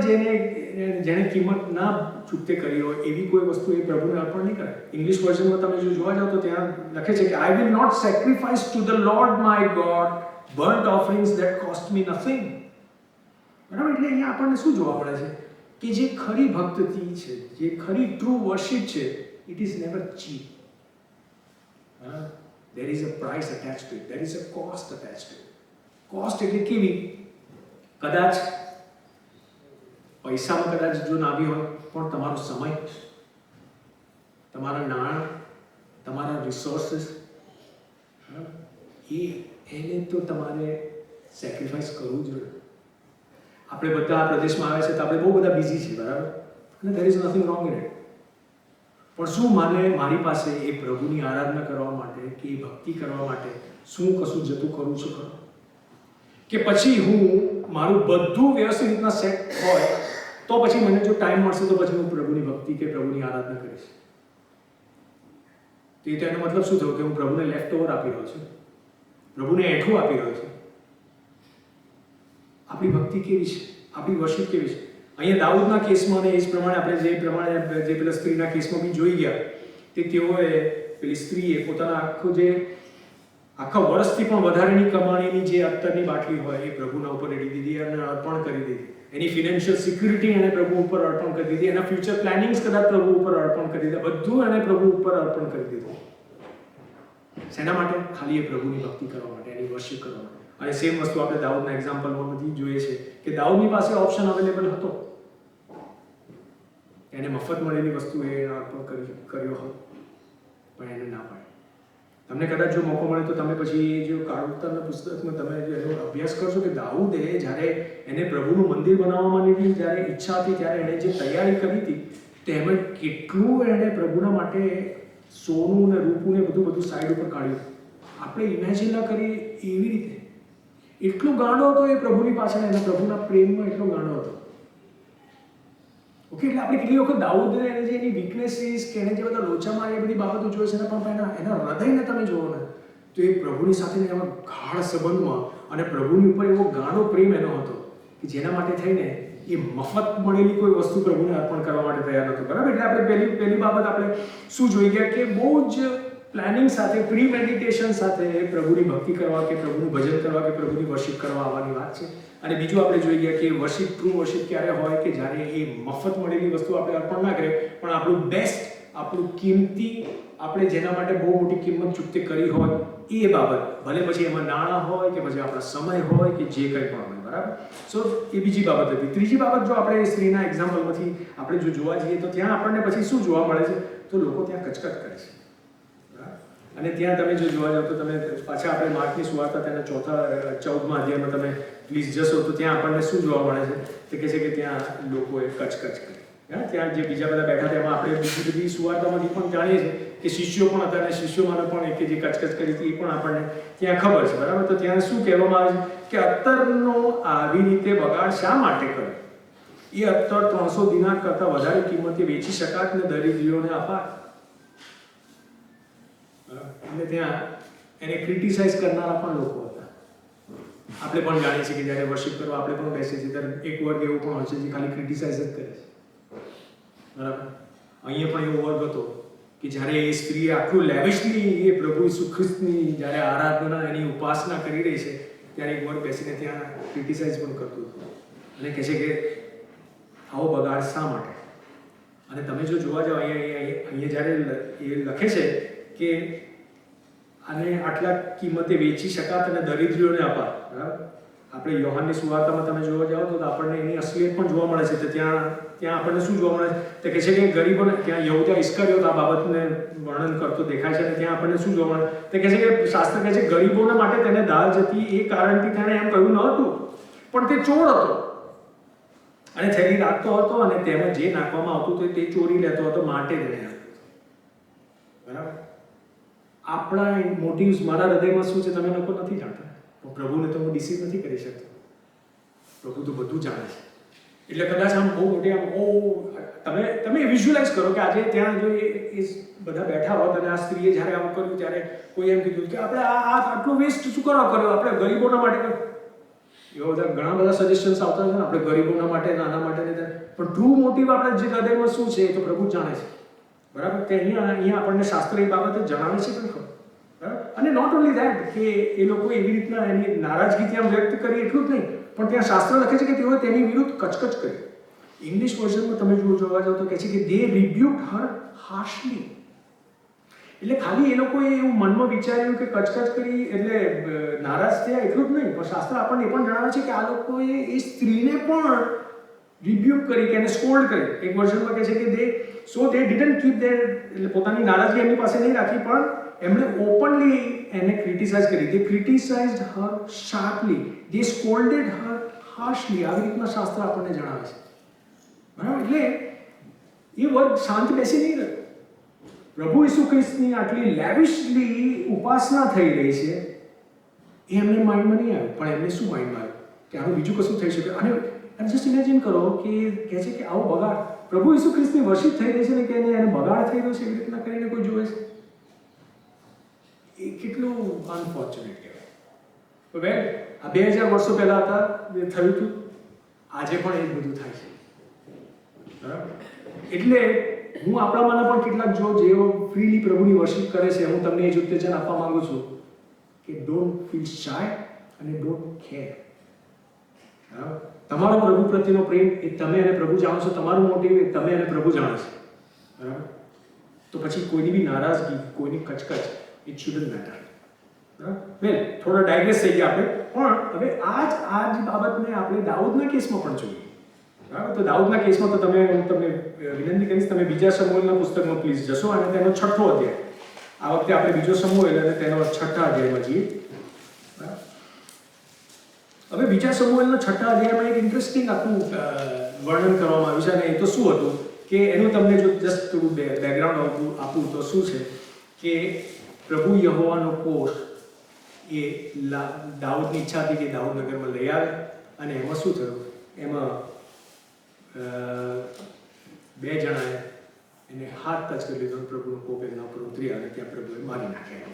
જેને કિંમત ના ચૂકતે કરી હોય એવી કોઈ વસ્તુ એ પ્રભુને અર્પણ નહીં કરે. ઇંગ્લિશ વર્ઝનમાં તમે જો જોવા જાઓ તો ત્યાં લખે છે કે I will not sacrifice to the Lord my God burnt offerings that cost me nothing. બરાબર? એટલે અહીંયા આપણને શું જોવા મળે છે કે જે ખરી ભક્તિ છે, જે ખરી ટ્રુ વર્શિપ છે, it is never cheap. there is a price attached to it, there is a cost attached to it. Cost એટલે કેવી? કદાચ પૈસામાં કદાચ જો ના આવી હોય, પણ તમારો સમય, તમારા નાણાં, તમારા રિસોર્સિસ, એને તો તમારે સેક્રિફાઈસ કરવું જોઈએ. આપણે બધા આ પ્રદેશમાં આવે છે તો આપણે બહુ બધા બિઝી છીએ, બરાબર? અને there is nothing wrong in it. પણ શું મારી પાસે એ પ્રભુની આરાધના કરવા માટે કે એ ભક્તિ કરવા માટે શું કશું જતું કરું છું ખરું? કે પછી હું મારું બધું વ્યવસ્થિત રીતના સેટ હોય તો પછી મને જો ટાઈમ મળશે તો પછી હું પ્રભુની ભક્તિ કે પ્રભુની આરાધના કરીશ. તો એનો મતલબ શું થયો કે હું પ્રભુને લેફ્ટ ઓવર આપી રહ્યો છું, પ્રભુને એઠું આપી રહ્યો છું. આપણી ભક્તિ કેવી છે? આપણી વર્શિપ કેવી છે? અહીંયા દાઉદના કેસમાં એ જ પ્રમાણે આપણે જે પેલા સ્ત્રીના કેસમાં બી જોઈ ગયા કે તેઓએ પેલી સ્ત્રીએ પોતાના આખા વર્ષથી પણ વધારેની કમાણીની જે અત્તરની બાટલી હોય એ પ્રભુના ઉપર રેડી દીધી અને અર્પણ કરી દીધી. એની ફિનાન્શિયલ સિક્યુરિટી એને પ્રભુ ઉપર અર્પણ કરી દીધી, એના ફ્યુચર પ્લાનિંગ્સ કદાચ પ્રભુ ઉપર અર્પણ કરી દીધા, બધું એને પ્રભુ ઉપર અર્પણ કરી દીધું. શેના માટે? ખાલી એ પ્રભુની ભક્તિ કરવા માટે, એની વર્શિપ કરવા માટે. અને સેમ વસ્તુ આપણે દાઉદના એક્ઝામ્પલમાં બધી જોઈએ છે કે દાઉદની પાસે ઓપ્શન અવેલેબલ હતો, એને મફત મળેલી વસ્તુ એ અર્પણ કર્યો હતો, પણ એને ના પાડી. તમને કદાચ જો મોકો મળે તો તમે પછી જો કાળુતરના પુસ્તકમાં તમે એનો અભ્યાસ કરશો કે દાઉદે જ્યારે એને પ્રભુનું મંદિર બનાવવાની જ્યારે ઈચ્છા હતી ત્યારે એણે જે તૈયારી કરી હતી તેમાં કેટલું એણે પ્રભુના માટે સોનું ને રૂપું ને બધું સાઈડ ઉપર કાઢ્યું. આપણે ઇમેજિન ના કરી એવી રીતે એટલો ગાંડો હતો એ પ્રભુની પાછળ, એના પ્રભુના પ્રેમમાં એટલો ગાંડો હતો. ઓકે, એટલે આપણે કેટલી વખત દાઉદને એને જે એની વીકનેસીસ કે એને જે બધા લોચામાં એ બધી બાબતો જોઈએ છે પણ એના હૃદયને તમે જુઓ ને તો એ પ્રભુની સાથે એવા ગાઢ સંબંધમાં અને પ્રભુની ઉપર એવો ગાઢો પ્રેમ એનો હતો કે જેના માટે થઈને એ મફત મળેલી કોઈ વસ્તુ પ્રભુને અર્પણ કરવા માટે તૈયાર નહોતો. બરાબર? એટલે આપણે પહેલી બાબત આપણે શું જોઈ ગયા કે બહુ જ પ્લાનિંગ સાથે, પ્રી મેડિટેશન સાથે પ્રભુની ભક્તિ કરવા કે પ્રભુનું ભજન કરવા કે પ્રભુની વર્શિપ કરવા આવવાની વાત છે. અને બીજું આપણે જોઈ ગયા કે વર્શિપ, ટ્રુ વર્શિપ ક્યારે હોય કે જ્યારે એ મફત મળેલી વસ્તુ આપણે અર્પણ ના કરીએ પણ આપણું બેસ્ટ, આપણું કિંમતી, આપણે જેના માટે બહુ મોટી કિંમત ચૂકતે કરી હોય એ બાબત, ભલે પછી એમાં નાણાં હોય કે પછી આપણા સમય હોય કે જે કંઈ પણ હોય. બરાબર? સો એ બીજી બાબત હતી. ત્રીજી બાબત જો આપણે સ્ત્રીના એક્ઝામ્પલમાંથી આપણે જો જોવા જઈએ તો ત્યાં આપણને પછી શું જોવા મળે છે? તો લોકો ત્યાં કચકચ કરે છે. અને ત્યાં તમે જો જોવા જાઓ તો તમે પાછા આપણે માર્કની સુવાર્તા તેના 14મા અધ્યાયમાં તમે પ્લીઝ જશો તો ત્યાં આપણને શું જોવા મળે છે? તે કહે છે કે ત્યાં લોકોએ કચકચ કરી. ત્યાં જે બીજા બધા બેઠા હતા એમાં આપણે બીજી બધી સુવાર્તામાંથી પણ જાણીએ છીએ કે શિષ્યો પણ હતા અને શિષ્યોમાંને પણ એક જે કચકચ કરી હતી એ પણ આપણને ત્યાં ખબર છે. બરાબર? તો ત્યાં શું કહેવામાં આવે છે કે અત્તરનો આવી રીતે બગાડ શા માટે કર્યો? એ અત્તર 300 દિનાર કરતાં વધારે કિંમતે વેચી શકાત ને દરિદ્રીઓને અપાત. એટલે ત્યાં એને ક્રિટિસાઇઝ કરનારા પણ લોકો હતા. આપણે પણ જાણીએ છીએ કે જ્યારે વર્શિપ કરવા આપણે પણ બેસીએ છીએ ત્યારે એક વર્ગ એવો પણ હોય છે જે ખાલી ક્રિટિસાઇઝ જ કરે છે. બરાબર? અહીંયા પણ એવો વર્ગ હતો કે જ્યારે એ સ્ત્રી આટલું લેવિશલી એ પ્રભુ ઈસુ ખ્રિસ્તની જ્યારે આરાધના, એની ઉપાસના કરી રહી છે ત્યારે એક વર્ગ બેસીને ત્યાં ક્રિટિસાઇઝ પણ કરતું હતું અને કહે છે કે આવો બગાડ શા માટે? અને તમે જો જોવા જાઓ અહીંયા જ્યારે એ લખે છે કે આને આટલા કિંમતે વેચી શકાત અને દરિદ્રીઓને અપાત. બરાબર? આપણે યોહાનની સુવાર્તામાં તમે જોવા જાઓ તો આપણને એની અસલિયત પણ જોવા મળે છે. તો ત્યાં આપણને શું જોવા મળે છે? તો કહે છે કે ગરીબોને, ત્યાં યહૂદા ઇસ્કરિયોત આ બાબતને વર્ણન કરતો દેખાય છે. અને ત્યાં આપણને શું જોવા મળે? તો કહે છે કે શાસ્ત્ર કહે છે ગરીબોના માટે તેને દાળ જતી એ કારણથી તેણે એમ કહ્યું ન હતું, પણ તે ચોર હતો અને થેલી રાખતો હતો અને તેમાં જે નાખવામાં આવતું હતું તે ચોરી લેતો હતો, માટે તેણે આપ્યું. બરાબર? આપણા મોટિવ્સ, મારા હૃદયમાં શું છે તમે લોકો નથી જાણતા, પણ પ્રભુને તો હું ડિસીવ નથી કરી શકતો. પ્રભુ તો બધું જાણે છે. એટલે કદાચ આમ બહુ મોટી તમે વિઝ્યુઅલાઇઝ કરો કે આજે ત્યાં જો એ બધા બેઠા હોત અને આ સ્ત્રીએ જ્યારે આવું કર્યું ત્યારે કોઈ એમ કીધું કે આપણે આટલું વેસ્ટ શું કરવા કર્યો, આપણે ગરીબોના માટે કર્યું. એવા બધા ઘણા બધા સજેશન્સ આવતા છે ને, આપણે ગરીબોના માટે, નાના માટે, પણ ટ્રુ મોટિવ આપણે જે હૃદયમાં શું છે એ તો પ્રભુ જાણે છે. બરાબર? તે અહીંયા આપણને શાસ્ત્ર એ બાબતે જણાવે છે પણ ખરું. બરાબર? અને નોટ ઓનલી ધેટ કે એ લોકો એવી રીતના એની નારાજગી ત્યાં વ્યક્ત કરી એટલું જ નહીં, પણ ત્યાં શાસ્ત્ર લખે છે કે તેઓએ તેની વિરુદ્ધ કચકચ કરી. ઇંગ્લિશ વર્ઝનમાં તમે જોવા જાઓ તો કહે છે કે દે રિબ્યુક્ડ હર હાર્શલી. એટલે ખાલી એ લોકોએ એવું મનમાં વિચાર્યું કે કચકચ કરી એટલે નારાજ થયા એટલું જ નહીં, પણ શાસ્ત્ર આપણને એ પણ જણાવે છે કે આ લોકોએ એ સ્ત્રીને પણ રિબ્યુક કરી, કે એને સ્કોલ્ડ કરી. એક વર્ઝનમાં કહે છે કે દે ડિડન્ટ કીપ ધેર, એટલે પોતાની નારાજગી એમની પાસે નહીં રાખી, પણ એમણે ઓપનલી એને ક્રિટિસાઇઝ કરી. દે ક્રિટિસાઇઝડ હર શાર્પલી, દે સ્કોલ્ડેડ હર હાર્શલી. આવી રીતના શાસ્ત્ર આપણને જણાવે છે. બરાબર? એટલે એ વર્ગ શાંત બેસી નહીં રહ્યો. પ્રભુ ઈસુ ખ્રિસ્તની આટલી લેવિશલી ઉપાસના થઈ રહી છે એ એમને માઇન્ડમાં નહીં આવ્યું, પણ એમને શું માઇન્ડમાં આવ્યું કે આનું બીજું કશું થઈ શકે. અને જસ્ટ ઇમેજિન કરો કે કહે છે કે આવો બગાડ પ્રભુ ઈસુ ખ્રિસ્તની વર્શિપ થઈ રહી છે ને, કે એને બગાડ થઈ રહ્યો છે એવી રીતના કરીને કોઈ જોવે છે. એ કેટલું અનફોર્ચ્યુનેટ કહેવાય. વેલ, આ 2000 વર્ષો પહેલા હતા એ થયું હતું, આજે પણ એ જ બધું થાય છે. બરાબર? એટલે હું આપણામાંના પણ કેટલાક જેઓ ફ્રીલી પ્રભુની વર્શિપ કરે છે, હું તમને એ જ ઉત્તેજન આપવા માંગુ છું કે ડોન્ટ ફીલ શાય અને ડોન્ટ કેર. તમારો પ્રભુ પ્રત્યેનો પ્રેમ એ તમે અને પ્રભુ જાણો છો, તમારું મોટિવ એ તમે અને પ્રભુ જાણો છો. બરાબર? તો પછી કોઈની બી નારાજગી, કોઈની કચકચ, ઇટ શુડન્ટ મેટર. બરાબર? વેલ, થોડા ડાયગ્રેસ થઈ ગયા આપણે, પણ હવે આ જ બાબતને આપણે દાઉદના કેસમાં પણ જોઈએ. બરાબર? તો દાઉદના કેસમાં તો હું તમને વિનંતી કરીશ, તમે બીજા સમુએલના પુસ્તકમાં પ્લીઝ જશો અને તેનો 6થો અધ્યાય. આ વખતે આપણે બીજો સમુએલ અને તેનો 6થા અધ્યાયમાં જઈએ. હવે બીજા સમુએલના 6થા અધ્યાયમાં એક ઇન્ટરેસ્ટિંગ આખું વર્ણન કરવામાં આવ્યું છે. અને એ તો શું હતું કે એનું તમને જો જસ્ટ થોડું બેકગ્રાઉન્ડ આપું તો શું છે કે પ્રભુ યહોવાનો કોષ એ દાઉદની ઈચ્છા હતી કે દાઉદ નગરમાં લઈ આવે. અને એમાં શું થયું, એમાં 2 જણાએ એને હાથ ટચ કરી લીધો, પ્રભુનો કોપ એના ઉપર ઉતરી આવે, ત્યાં પ્રભુએ મારી નાખ્યા.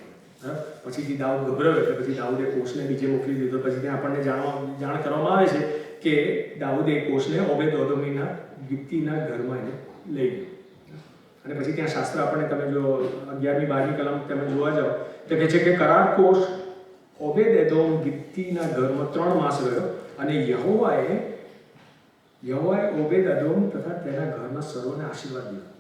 પછીથી દાઉદ ગભરાયો એટલે પછી દાઉદે કોષને નીચે મોકલી દીધો. પછી ત્યાં આપણને જાણ કરવામાં આવે છે કે દાઉદે કોષને ઓબેદ-એદોમીના ગિત્તીના ઘરમાં એને લઈ ગયો. અને પછી ત્યાં શાસ્ત્ર આપણને તમે જો 11મી 12મી કલમ તમે જોવા જાઓ તો કહે છે કે કરાર કોષ ઓબેદ-એદોમ ગિત્તીના ઘરમાં 3 માસ રહ્યો અને યહોવાએ ઓબેદ-એદોમ તથા તેના ઘરના સર્વને આશીર્વાદ દીધો.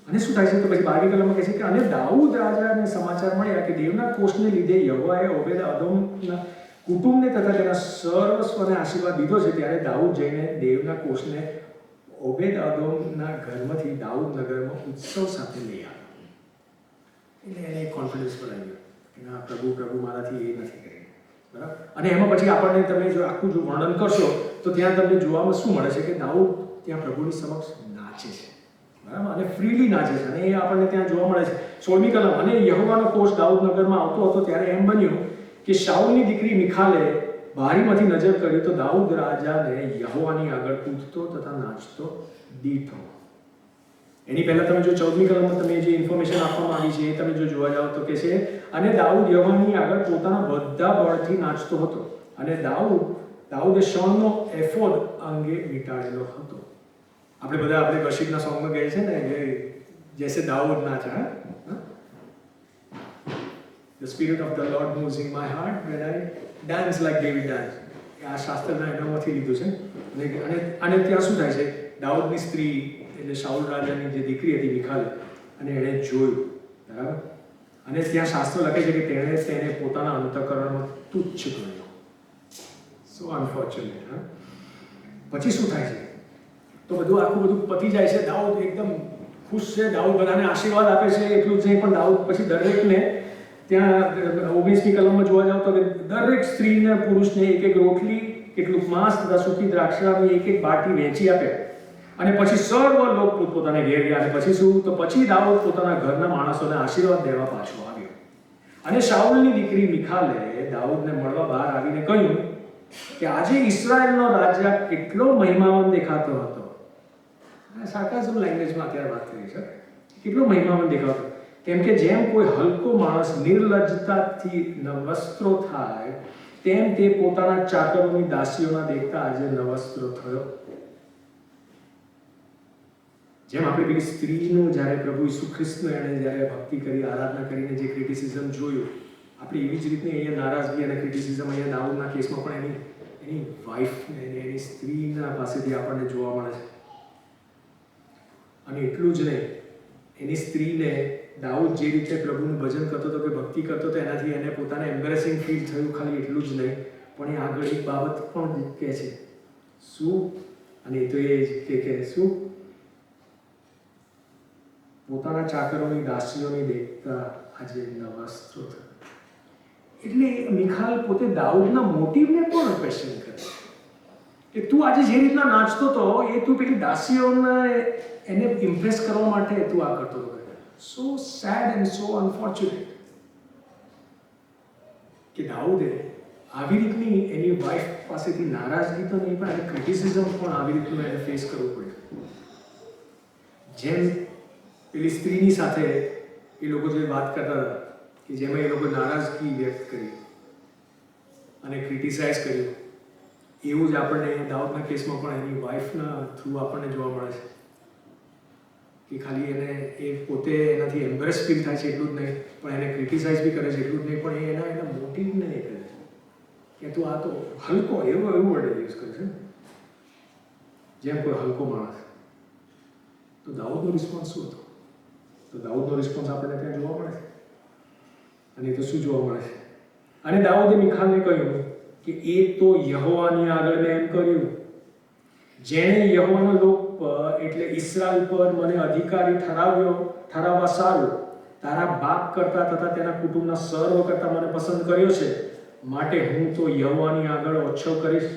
અને શું થાય છે તો પછી 12મી કલમમાં કહે છે કે અને દાઉદ રાજાને સમાચાર મળ્યા કે દેવના કોષને લીધે યહોવાએ ઓબેદ-એદોમના કુટુંબને તથા તેના સર્વસ્વને આશીર્વાદ દીધો છે. ત્યારે દાઉદ જઈને દેવના કોષને ઓબેદ-એદોમના ઘરમાંથી દાઉદ નગરમાં ઉત્સવ સાથે લઈ આવ્યો. એટલે એને એક કોન્ફિડન્સ પર આવી ગયો કે ના, પ્રભુ મારાથી એ નથી કરી. બરાબર? અને એમાં પછી આપણને તમે જો આખું જો વર્ણન કરશો તો ત્યાં તમને જોવામાં શું મળે છે કે દાઉદ ત્યાં પ્રભુની સમક્ષ નાચે છે. બરાબર? અને ફ્રીલી નાચે છે. અને એ આપણને ત્યાં જોવા મળે છે 16મી કલમ. અને યહોવાનો કોષ દાઉદ નગરમાં આવતો હતો ત્યારે એમ બન્યું કે શાઉલની દીકરી મિખાલે બારીમાંથી નજર કરી તો દાઉદ રાજાને યહોવાની આગળ કૂદતો તથા નાચતો દીઠો. એની પહેલા તમે જો 14મી કલમમાં તમે જે ઇન્ફોર્મેશન આપવામાં આવી છે એ તમે જો જોવા જાઓ તો કે છે અને દાઉદ યહોવાની આગળ પોતાના બધા બળથી નાચતો હતો. અને દાઉદે શણનો એફોદ અંગે વીંટાળેલો હતો. આપણે વર્શિપના સોંગમાં કહીએ છે ને જૈસે Dawood નાચા. The spirit of the Lord moves in my heart when I dance like David dance. આ શાસ્ત્રના એનામાંથી લીધું છે. અને ત્યાં શું થાય છે, દાઉદની સ્ત્રી એટલે શાઉલ રાજાની જે દીકરી હતી મિખાલ, અને એણે જોયું. બરાબર? અને ત્યાં શાસ્ત્ર લખે છે કે તેણે પોતાના અંતઃકરણમાં તુચ્છ ગણ્યો. સો અનફોર્ચ્યુનેટ. પછી શું થાય છે? તો બધું આખું બધું પતી જાય છે. દાઉદ એકદમ ખુશ છે, દાઉદ બધાને આશીર્વાદ આપે છે. એટલું જ નહીં, પણ દાઉદ પછી દરેકને ત્યાં 19મી કલમમાં જોવા જાવ તો કે દરેક સ્ત્રીને પુરુષને એક એક રોટલી, કેટલુંક માંસ તથા સૂકી દ્રાક્ષાની એક એક બાટી વહેંચી આપે. અને પછી સર્વ લોક પોતપોતાને ઘેર ગયા. અને પછી શું? તો પછી દાઉદ પોતાના ઘરના માણસોને આશીર્વાદ દેવા પાછો આવ્યો. અને શાઉલની દીકરી મિખાલે દાઉદને મળવા બહાર આવીને કહ્યું કે આજે ઇઝરાયલનો રાજા કેટલો મહિમાવાન દેખાતો હતો. સાર્કાઝમ લેંગ્વેજમાં અત્યારે વાત કરી છે. કેટલો મહિમાવાન દેખાતો, કેમ કે જેમ કોઈ હલકો માણસ નિર્લજ્જતાથી નવસ્ત્રો થાય, તેમ તે પોતાના ચાકરોની દાસીઓના દેખતા આજે નવસ્ત્રો થયો. જેમ આપણે પેલી સ્ત્રીનું જ્યારે પ્રભુ ઈસુ ખ્રિસ્તનો એણે જ્યારે ભક્તિ કરી, આરાધના કરીને જે ક્રિટિસિઝમ જોયું, આપણે એવી જ રીતની અહીંયા નારાજગી અને ક્રિટિસિઝમ અહીંયા દાઉદના કેસમાં પણ એની વાઈફને, એની સ્ત્રીના પાસેથી આપણને જોવા મળે છે. અને એટલું જ નહીં, એની સ્ત્રીને દાઉદ જે રીતે પ્રભુનું ભજન કરતો હતો કે ભક્તિ કરતો હતો, એનાથી એને પોતાને એમ્બેરેસિંગ ફીલ થયું. ખાલી એટલું જ નહીં, પણ એ આગળ એક બાબત પણ કહે છે. શું? અને એ તો એ જ કે શું? પોતાના ચાકરોની દાસીઓની દેખતા આજે નવસ્ત્રો થયો. એટલે મિખાલ પોતે દાઉદના મોટિવને પણ ક્વેશ્ચન કરે કે તું આજે જે રીતના નાચતો હતો, એ તું પેલી દાસીઓને એને ઇમ્પ્રેસ કરવા માટે તું આ કરતો હતો. સો સેડ એન્ડ સો અનફોર્ચ્યુનેટ કે દાઉદે આવી રીતની એની વાઈફ પાસેથી નારાજગી તો નહીં, પણ એને ક્રિટિસિઝમ પણ આવી રીતનું એને ફેસ કરવું પડ્યું. જેમ પેલી સ્ત્રીની સાથે એ લોકો જે વાત કરતા હતા કે જેમાં એ લોકો નારાજગી વ્યક્ત કરી અને ક્રિટિસાઇઝ કર્યું, એવું જ આપણને દાઉદના કેસમાં પણ એની વાઈફના થ્રુ આપણને જોવા મળે છે કે ખાલી એને એ પોતે એનાથી એમ્બેરેસ ફીલ થાય છે એટલું જ નહીં, પણ એને ક્રિટિસાઇઝ બી કરે છે એટલું જ નહીં, પણ એ એના મોટિવને એ કરે છે કે તું આ તો હલકો એવું વર્ડ યુઝ કરે છે, જેમ કોઈ હલકો માણસ. તો દાઉદનો રિસ્પોન્સ શું હતો? તો દાઉદનો રિસ્પોન્સ આપણને ત્યાં જોવા મળે છે. અને એ તો શું જોવા મળે છે? અને દાઉદે મિખાલને કહ્યું કે એ તો યહોવાની આગળ મેં એમ કર્યું, જેણે યહોવાના લોક પર એટલે ઇસ્રાયલ પર મને અધિકારી ઠરાવવા સારું તારા બાપ કરતા તથા તેના કુટુંબના સર્વ કરતા મને પસંદ કર્યો છે, માટે હું તો યહોવાની આગળ ઉત્સવ કરીશ.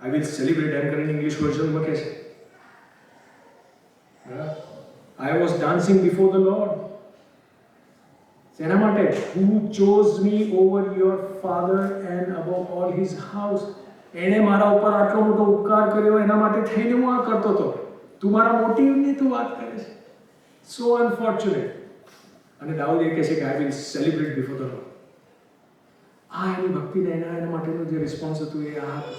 આઈ વિલ સેલિબ્રેટ એમ કરીને ઇંગ્લિશ વર્ઝન લખે છે. I was dancing before the Lord. એના માટે who chose me over your father and above all his house. એણે મારા ઉપર આટલો મોટો ઉપકાર કર્યો, એના માટે થઈને હું આ કરતો હતો. તું મારા મોટિવની તું વાત કરે છે. સો અનફોર્ચ્યુનેટ. અને દાઉદ એ કહે છે કે I will celebrate before the Lord. આ એની ભક્તિને એના માટેનો જે રિસ્પોન્સ હતું એ આ હતો.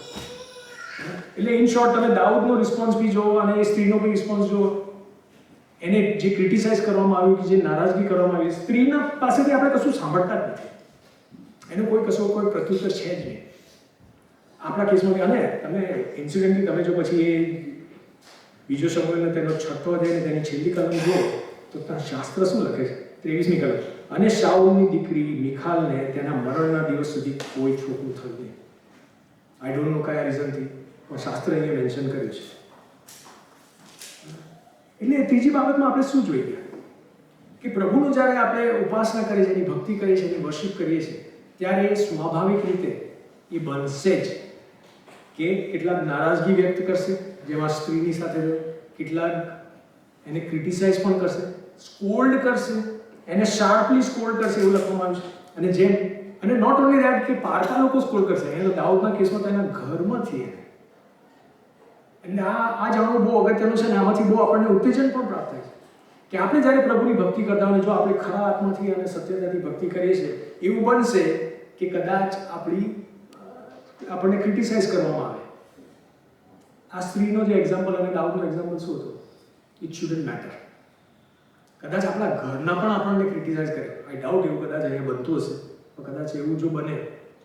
એટલે ઇન શોર્ટ તમે દાઉદનો રિસ્પોન્સ બી જુઓ અને એ સ્ત્રીનો બી રિસ્પોન્સ જુઓ. એને જે ક્રિટિસાઇઝ કરવામાં આવ્યું, કે જે નારાજગી કરવામાં આવી, સ્ત્રીના પાસેથી આપણે કશું સાંભળતા જ નથી. એનું કોઈ પ્રત્યુત્તર છે જ નહીં આપણા કેસમાં. અને તમે ઇન્સિડન્ટલી તમે જો પછી એ બીજો સમયનો તેનો 6થો અધ્યાય તેની છેલ્લી કલમ જુઓ તો ત્યાં શાસ્ત્ર શું લખે છે? 23મી કલમ. અને શાઉલની દીકરી મિખાલને તેના મરણના દિવસ સુધી કોઈ છોકરું થયું નહીં. આઈ ડોન્ટ નો કયા રીઝનથી, પણ શાસ્ત્ર અહીંયા મેન્શન કર્યું છે. એટલે ત્રીજી બાબતમાં આપણે શું જોઈએ કે પ્રભુનું જ્યારે આપણે ઉપાસના કરીએ છીએ, એની ભક્તિ કરીએ છીએ, એની વર્શિપ કરીએ છીએ, ત્યારે સ્વાભાવિક રીતે એ બનશે જ કે કેટલાક નારાજગી વ્યક્ત કરશે, જેમાં સ્ત્રીની સાથે કેટલાક એને ક્રિટિસાઇઝ પણ કરશે, સ્કોલ્ડ કરશે, એને શાર્પલી સ્કોલ્ડ કરશે એવું લખવામાં આવ્યું છે. અને નોટ ઓનલી ધેટ કે પારકા લોકો સ્કોલ્ડ કરશે, એને તો દાઉદના કેસમાં તો એના ઘરમાંથી. એટલે આ જાણવું બહુ અગત્યનું છે. ને આમાંથી બહુ આપણને ઉત્તેજન પણ પ્રાપ્ત થાય છે કે આપણે જ્યારે પ્રભુની ભક્તિ કરતા હોય, જો આપણે ખરા આત્માથી અને સત્યતાથી ભક્તિ કરીએ છીએ, એવું બનશે કે કદાચ આપણને ક્રિટિસાઇઝ કરવામાં આવે. આ સ્ત્રીનો જે એક્ઝામ્પલ અને દાઉદનો એક્ઝામ્પલ શું હતો? It shouldn't matter. કદાચ આપણા ઘરના પણ આપણને ક્રિટિસાઇઝ કરે. આઈ ડાઉટ એવું કદાચ અહીંયા બનતું હશે, તો કદાચ એવું જો બને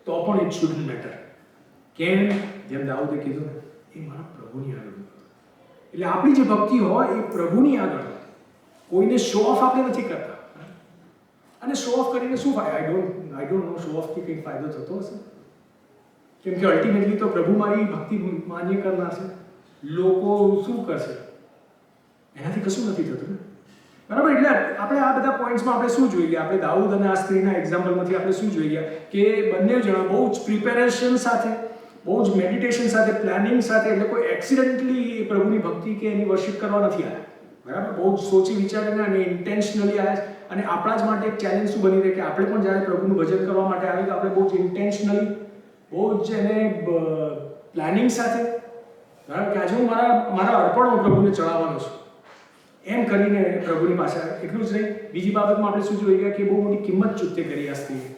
તો પણ ઇટ શુડન્ટ મેટર. કેમ? જેમ દાઉદે કીધું ને, એ મારા પ્રભુની આગળ. એટલે આપણી જે ભક્તિ હોય એ પ્રભુની આગળ. કોઈને શો ઓફ આપણે નથી કરતા. અને શો ઓફ કરીને શું ફાયદો? આઈ ડોન્ટ નો શો ઓફથી કંઈક ફાયદો થતો હશે? કેમ કે અલ્ટિમેટલી તો પ્રભુ મારી ભક્તિ માન્ય કરનાર છે. લોકો શું કરશે એનાથી કશું નથી થતું ને, બરાબર. એટલે આપણે આ બધા પોઈન્ટ્સમાં આપણે શું જોઈ ગયા, આપણે દાઉદ અને આ સ્ત્રીના એક્ઝામ્પલમાંથી આપણે શું જોઈ ગયા કે બંને જણા બહુ જ પ્રિપેરેશન સાથે, બહુ જ મેડિટેશન સાથે, પ્લાનિંગ સાથે, એટલે કોઈ એક્સિડન્ટલી પ્રભુની ભક્તિ કે એની વર્શિપ કરવા નથી આવ્યા, બરાબર. બહુ જ સોચી વિચારીને અને ઇન્ટેન્શનલી આવ્યા. અને આપણા જ માટે એક ચેલેન્જ શું બની રહે કે આપણે પણ જ્યારે પ્રભુનું ભજન કરવા માટે આવે તો આપણે બહુ જ ઇન્ટેન્શનલી, બહુ જ એને પ્લાનિંગ સાથે, બરાબર, કે આજે હું મારા અર્પણો પ્રભુને ચડાવવાનો છું એમ કરીને પ્રભુની પાસે આવે. એટલું જ નહીં, બીજી બાબતમાં આપણે શું જોઈ ગયા કે બહુ મોટી કિંમત ચૂકતે કરી આ સ્ત્રીએ.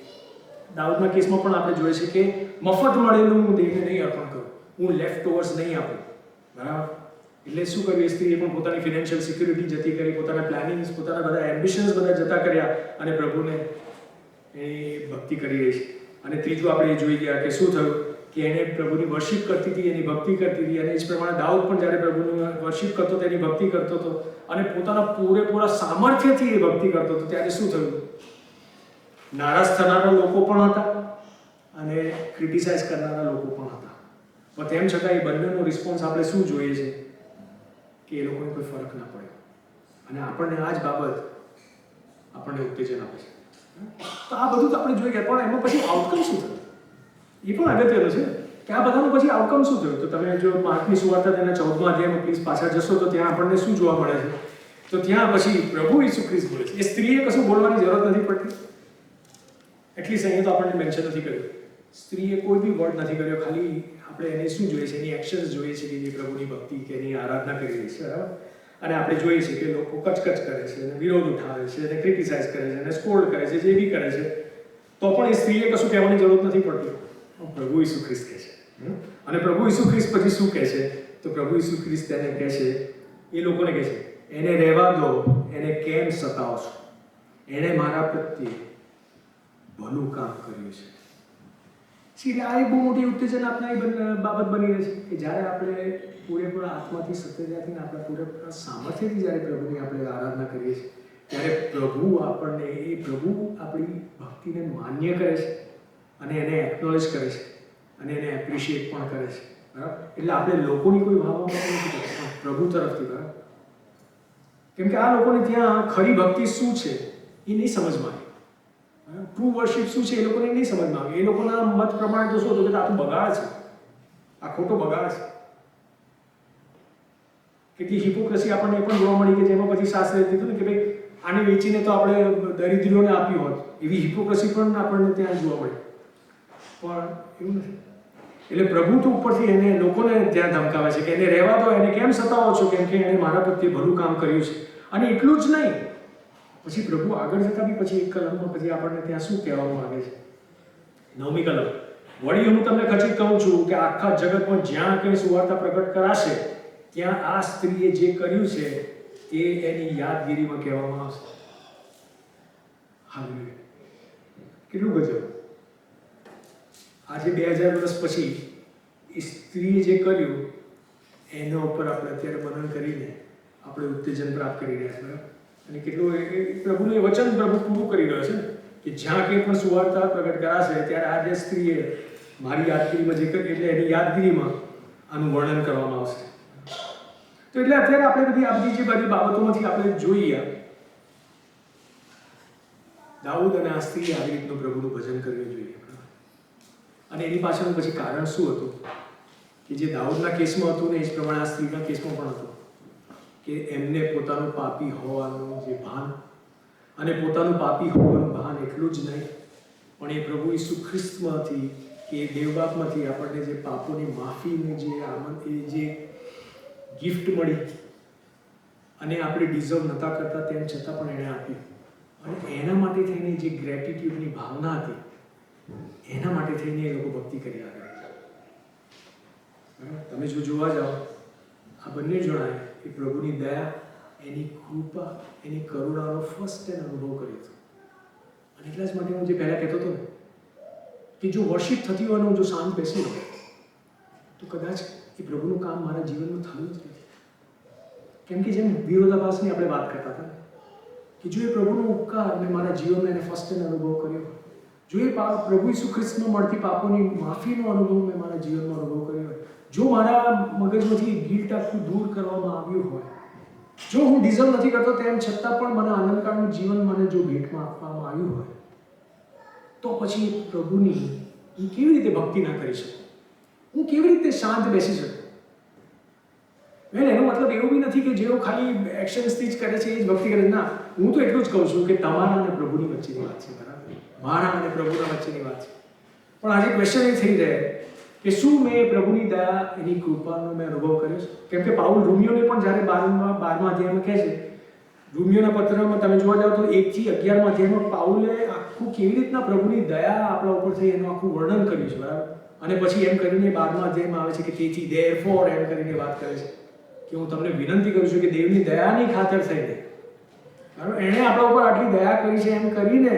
દાઉદના કેસમાં પણ આપણે જોઈએ છે કે મફત મળેલું હું દેહને નહીં અર્પણ કરું, હું લેફ્ટ ઓવર્સ નહીં આપું, બરાબર. એટલે શું કર્યું, એ સ્ત્રીએ પણ પોતાની ફિનાન્શિયલ સિક્યુરિટી જતી કરી, પોતાના પ્લાનિંગ્સ, પોતાના બધા એમ્બિશન્સ બધા જતા કર્યા અને પ્રભુને એ ભક્તિ કરી રહી છે. અને ત્રીજું આપણે જોઈ ગયા કે શું થયું કે એને પ્રભુની વર્શિપ કરતી હતી, એની ભક્તિ કરતી હતી. અને એ જ પ્રમાણે દાઉદ પણ જ્યારે પ્રભુની વર્શિપ કરતો હતો, એની ભક્તિ કરતો હતો અને પોતાના પૂરેપૂરા સામર્થ્યથી એ ભક્તિ કરતો હતો, ત્યારે શું થયું, નારાજ થનારા લોકો પણ હતા અને ક્રિટિસાઇઝ કરનારા લોકો પણ હતા. પણ તેમ છતાં એ બંનેનો રિસ્પોન્સ આપણે શું જોઈએ છે કે એ લોકોને કોઈ ફરક ના પડ્યો. અને આપણને આ જ બાબત આપણને ઉત્તેજન આપે છે. તો આ બધું તો આપણે જોઈ ગયા, પણ એમાં પછી આઉટકમ શું થયું એ પણ અગત્યનું છે કે આ બધાનું પછી આઉટકમ શું થયું. તો તમે જો માર્કની સુવાર્તા તેના 14મા અધ્યાયમાં પ્લીઝ પાછા જશો તો ત્યાં આપણને શું જોવા મળે છે. તો ત્યાં પછી પ્રભુ ઈસુ ખ્રિસ્ત બોલે છે. એ સ્ત્રીએ કશું બોલવાની જરૂરત નથી પડતી, એટલીસ્ટ અહીંયા તો આપણને મેન્શન નથી કર્યું. સ્ત્રીએ કોઈ બી વર્ડ નથી કર્યો, ખાલી આપણે એને શું જોઈએ છે, એની એક્શન્સ જોઈએ છે કે જે પ્રભુની ભક્તિ કે એની આરાધના કરી રહી છે, બરાબર. અને આપણે જોઈએ છીએ કે લોકો કચકચ કરે છે, અને વિરોધ ઉઠાવે છે, અને ક્રિટિસાઇઝ કરે છે, અને સ્કોલ્ડ કરે છે, જે બી કરે છે, તો પણ એ સ્ત્રીએ કશું કહેવાની જરૂર નથી પડતી. પ્રભુ ઈસુ ખ્રિસ્ત કહે છે. અને પ્રભુ ઈસુ ખ્રિસ્ત પછી શું કહે છે, તો પ્રભુ ઈસુ ખ્રિસ્ત એને કહે છે, એ લોકોને કહે છે, એને રહેવા દો, એને કેમ સતાવો છો, એણે મારા પ્રત્યે ભલું કામ કર્યું છે. એટલે આ એક બહુ મોટી ઉત્તેજન આપનારી બાબત બની રહે છે કે જ્યારે આપણે પૂરેપૂરા આત્માથી, સત્યતાથી, આપણા પૂરેપૂરા સામર્થ્યથી જ્યારે પ્રભુની આપણે આરાધના કરીએ છીએ, ત્યારે પ્રભુ આપણી ભક્તિને માન્ય કરે છે અને એને એકનોલેજ કરે છે અને એને એપ્રિશિએટ પણ કરે છે, બરાબર. એટલે આપણે લોકોની કોઈ ભાવના નથી કરતા, પ્રભુ તરફથી, બરાબર. કેમ કે આ લોકોને ત્યાં ખરી ભક્તિ શું છે એ નહીં સમજમાં આવે, ટ્રુ વર્શિપ શું છે એ લોકોને નહીં સમજમાં આવે. એ લોકોના મત પ્રમાણે તો શું હતું કે આ તો બગાડ છે, આ ખોટો બગાડ છે. કેટલી હિપોક્રેસી આપણને એ પણ જોવા મળી કે જેમાં પછી શાસ્ત્રે કીધું ને કે ભાઈ આને વેચીને તો આપણે દરિદ્રીઓને આપ્યું હોત, એવી હિપોક્રેસી પણ આપણને ત્યાં જોવા મળી. પણ એવું નથી. એટલે પ્રભુ તો ઉપરથી એને લોકોને ત્યાં ધમકાવે છે કે એને રહેવા દો, એને કેમ સતાવો છો, કેમ કે એણે મારા પ્રત્યે ભલું કામ કર્યું છે. અને એટલું જ નહીં, પછી પ્રભુ આગળ જતા બી પછી એક કલમમાં પછી આપણને ત્યાં શું કહેવામાં આવે છે, 9મી કલમ, વળી હું તમને ખચિત કહું છું કે આખા જગતમાં જ્યાં કંઈ સુવાર્તા પ્રગટ કરાશે ત્યાં આ સ્ત્રીએ જે કર્યું છે તે એની યાદગીરીમાં કહેવામાં આવશે. હાલેલુયા. કેટલું ગજબ. આજે 2000 વર્ષ પછી એ સ્ત્રીએ જે કર્યું એના ઉપર આપણે અત્યારે મનન કરીને આપણે ઉત્તેજન પ્રાપ્ત કરી રહ્યા છીએ, અને કેટલું પ્રભુનું એ વચન પ્રભુ પૂરું કરી રહ્યો છે કે જ્યાં કંઈ પણ સુવાર્તા પ્રગટ કરાશે ત્યારે આજે સ્ત્રીએ મારી યાદગીરીમાં જે કરી એટલે એની યાદગીરીમાં આનું વર્ણન કરવામાં આવશે. તો એટલે અત્યારે આપણે આ બધી જે બધી બાબતોમાંથી આપણે જોઈએ, દાઉદ અને આ સ્ત્રીએ આવી રીતનું પ્રભુનું ભજન કરવું જોઈએ. અને એની પાછળનું પછી કારણ શું હતું કે જે દાઉદના કેસમાં હતું ને એ જ પ્રમાણે આ સ્ત્રીના કેસમાં પણ હતું કે એમને પોતાનું પાપી હોવાનું જે ભાન, અને પોતાનું પાપી હોવાનું ભાન એટલું જ નહીં, પણ એ પ્રભુ ઈસુ ખ્રિસ્તમાંથી કે દેવબાપમાંથી આપણને જે પાપોની માફીની જે ગિફ્ટ મળી અને આપણે ડિઝર્વ નહોતા કરતા તેમ છતાં પણ એણે આપી, અને એના માટે થઈને જે ગ્રેટિટ્યુડની ભાવના હતી એના માટે થઈને એ લોકો ભક્તિ કરી આગળ. તમે જો જોવા જાઓ આ બંને જણાએ એ પ્રભુની દયા, એની કૃપા, એની કરુણાનો ફર્સ્ટ હેન્ડ અનુભવ કર્યો હતો. અને એટલા જ માટે હું જે પહેલાં કહેતો હતો ને કે જો વર્શિપ થતી હોય અને હું જો શાંત બેસી રહું તો કદાચ એ પ્રભુનું કામ મારા જીવનમાં થયું જ નથી. કેમ કે જેમ વિરોધાભાસની આપણે વાત કરતા હતા કે જો એ પ્રભુનો ઉપકાર અને મારા જીવનમાં એને ફર્સ્ટ હેન્ડ અનુભવ કર્યો જો એ પ્રભુ ઈસુ ખ્રિસ્તમાં મળતી પાપોની માફીનો અનુભવ મેં મારા જીવનમાં અનુભવ કર્યો હોય, જો મારા મગજમાંથી ગિલ્ટ આખું દૂર કરવામાં આવ્યું હોય, જો હું ડિઝર્વ નથી કરતો તેમ છતાં પણ મને આનંદકાળનું જીવન મને જો ભેટમાં આપવામાં આવ્યું હોય, તો પછી પ્રભુની હું કેવી રીતે ભક્તિ ના કરી શકું? હું કેવી રીતે શાંત બેસી શકું? એનો મતલબ એવું બી નથી કે જેઓ ખાલી એક્શન્સથી જ કરે છે એ જ ભક્તિ કરે. ના, હું તો એટલું જ કહું છું કે તમારા અને પ્રભુની વચ્ચેની વાત છે, બરાબર? મારા અને પ્રભુના વચ્ચેની વાત છે. પણ આજે ક્વેશ્ચન એ થઈ રહે કે શું મેં પ્રભુની દયા, એની કૃપાનો મેં અનુભવ કર્યો છે? કેમ કે પાઉલ રોમિયોને પણ જ્યારે 12મા અધ્યાયમાં કહે છે, રોમિયોના પત્રમાં તમે જોવા જાઓ તો 1 થી 11મા અધ્યાયમાં પાઉલે આખું કેવી રીતના પ્રભુની દયા આપણા ઉપર થઈ એનું આખું વર્ણન કર્યું છે, બરાબર? અને પછી એમ કરીને 12મા અધ્યાયમાં આવે છે કે તેથી therefore એમ કરીને વાત કરે છે કે હું તમને વિનંતી કરું છું કે દેવની દયાની ખાતર થઈને, બરાબર, એણે આપણા ઉપર આટલી દયા કરી છે એમ કરીને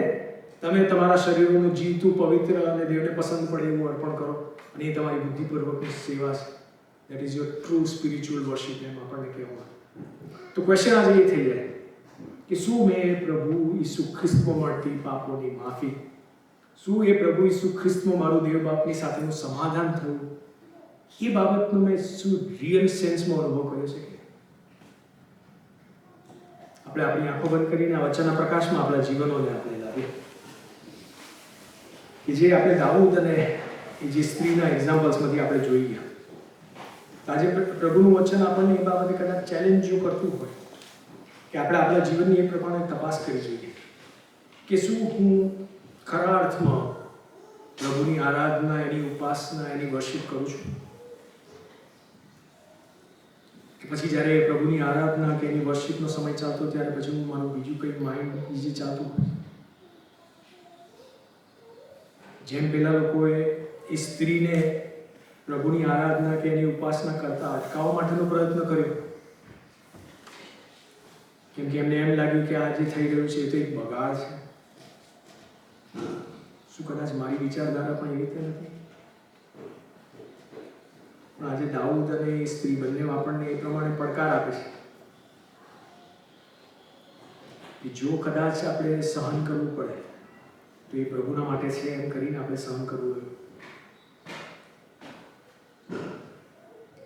તમે તમારા શરીરોનું જીવતું, પવિત્ર અને દેવને પસંદ પડે એવું અર્પણ કરો, અને એ તમારી બુદ્ધિપૂર્વકની સેવા છે. That is your true spiritual worship, એમ આપણને કહેવામાં. તો ક્વેશ્ચન આજે એ થઈ જાય કે શું મેં પ્રભુ ઈસુ ખ્રિસ્તમાં મળતી પાપોની માફી, શું એ પ્રભુ ઈસુ ખ્રિસ્તમાં મારું દેવ બાપની સાથેનું સમાધાન થયું, એ બાબતનો મેં શું રિયલ સેન્સમાં અનુભવ કર્યો છે? આપણે આપણી આંખો બંધ કરીને આ વચનના પ્રકાશમાં આપણા જીવનોને આપણે લાવીએ કે જે આપણે દાઉદ અને એ જે સ્ત્રીના એક્ઝામ્પલ્સમાંથી આપણે જોઈ ગયા. આજે પ્રભુનું વચન આપણને એ બાબતે કદાચ ચેલેન્જ જો કરતું હોય કે આપણે આપણા જીવનની એ પ્રમાણે તપાસ કરી જોઈએ કે શું હું ખરા અર્થમાં પ્રભુની આરાધના, એની ઉપાસના, એની વર્શિપ કરું છું? કે પછી જ્યારે પ્રભુની આરાધના કે એની વર્શિપનો સમય ચાલતો ત્યારે પછી હું મારું બીજું કંઈ માઇન્ડ બીજી ચાલતું હોય? જેમ પેલા લોકોએ એ સ્ત્રીને પ્રભુની આરાધના કે એની ઉપાસના કરતા અટકાવવા માટેનો પ્રયત્ન કર્યો, કેમ કે એમને એમ લાગ્યું કે આ જે થઈ રહ્યું છે એ તો એક બગાડ છે. શું કદાચ મારી વિચારધારા પણ એવી રીતે નથી? પણ આજે દાઉદ અને એ સ્ત્રી બંને આપણને એ પ્રમાણે પડકાર આપે છે કે જો કદાચ આપણે સહન કરવું પડે તો એ પ્રભુના માટે છે એમ કરીને આપણે સહન કરવું જોઈએ.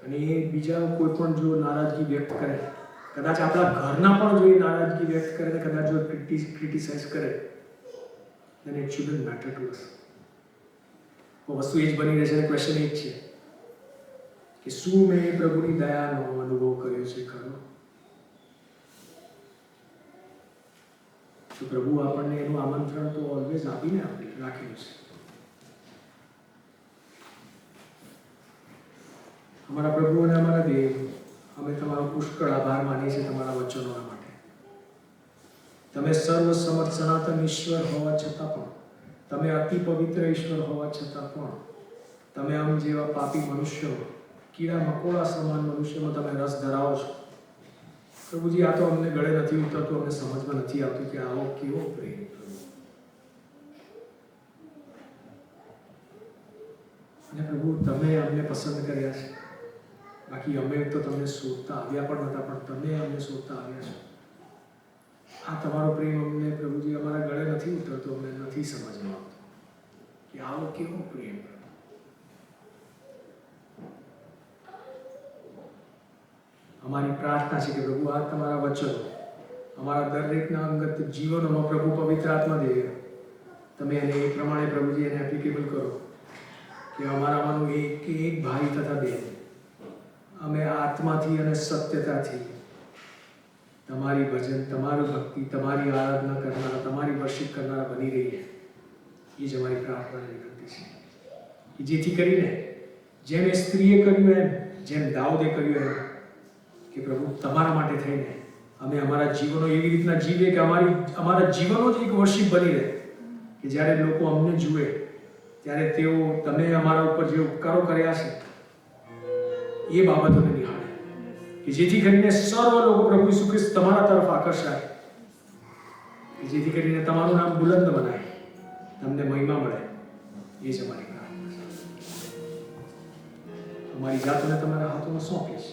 અને એ બીજા કોઈ પણ જો નારાજગી વ્યક્ત કરે, કદાચ આપણા ઘરના પણ જો એ નારાજગી વ્યક્ત કરે, કદાચ જો ક્રિટિસાઇઝ કરે, then it shouldn't matter to us. વસ્તુ એ જ બની રહે છે અને ક્વેશ્ચન એ જ છે કે શું મેં પ્રભુની દયાનો અનુભવ કર્યો છે ખરો? તો પ્રભુ આપણને એનું આમંત્રણ તો ઓલવેઝ આપીને રાખેલું છે. અમારા પ્રભુ અને અમારા દેવ, અમે તમારો પુષ્કળ આભાર માનીએ છીએ તમારા વચનોના માટે. તમે સર્વ સમર્થ સનાતન ઈશ્વર હોવા છતાં પણ, તમે અતિ પવિત્ર ઈશ્વર હોવા છતાં પણ, તમે આમ જેવા પાપી મનુષ્યો, કીડા મકોડા સમાન મનુષ્યોમાં તમે રસ ધરાવો છો. પ્રભુજી, આ તો અમને ગળે નથી ઉતરતું, અમને સમજમાં નથી આવતું કે આવો કેવો પ્રેમ. અને પ્રભુ, તમે અમને પસંદ કર્યા છે, બાકી અમે તો તમને શોધતા આવ્યા પણ નતા, પણ તમે અમને શોધતા આવ્યા છો. આ તમારો પ્રેમ અમને પ્રભુજી અમારા ગળે નથી ઉતરતો, અમને નથી સમજમાં આવતો કે આવો કેવો પ્રેમ. અમારી પ્રાર્થના છે કે પ્રભુ, આ તમારા વચનો અમારા દરેકના અંગત જીવનોમાં પ્રભુ પવિત્ર આત્મા દેવ, તમે એને એ પ્રમાણે પ્રભુજી એને એપ્લિકેબલ કરો કે અમારામાંનું એક ભાઈ તથા બહેન અમે આત્માથી અને સત્યતાથી તમારી ભજન, તમારું ભક્તિ, તમારી આરાધના કરનારા, તમારી વર્શિપ કરનારા બની રહીએ. એ જ અમારી પ્રાર્થનાની વિનંતી છે. જેથી કરીને જેમ એ સ્ત્રીએ કર્યું એમ, જેમ દાઉદે કર્યું એમ, કે પ્રભુ તમારા માટે થઈને અમે અમારા જીવનો એવી રીતના જીવીએ કે અમારા જીવનો જ એક વર્શિપ બની રહે, કે જ્યારે લોકો અમને જુએ ત્યારે તેઓ તમે અમારા ઉપર જે ઉપકારો કર્યા છે એ બાબતોને નિહાળે, કે જેથી કરીને સર્વ લોકો પ્રભુ ઈસુ ખ્રિસ્ત તમારા તરફ આકર્ષાય, કે જેથી કરીને તમારું નામ બુલંદ બનાય, તમને મહિમા મળે. એ જ અમારી પ્રાર્થના છે. અમારી જાતને તમારા હાથોમાં સોંપીશ.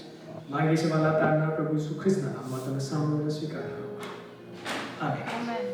માંગીએ છીએ વાલા તારના પ્રભુ ઈસુ ખ્રિસ્તના નામમાં, તમે સાંભળો અને સ્વીકાર કરો. આમેન.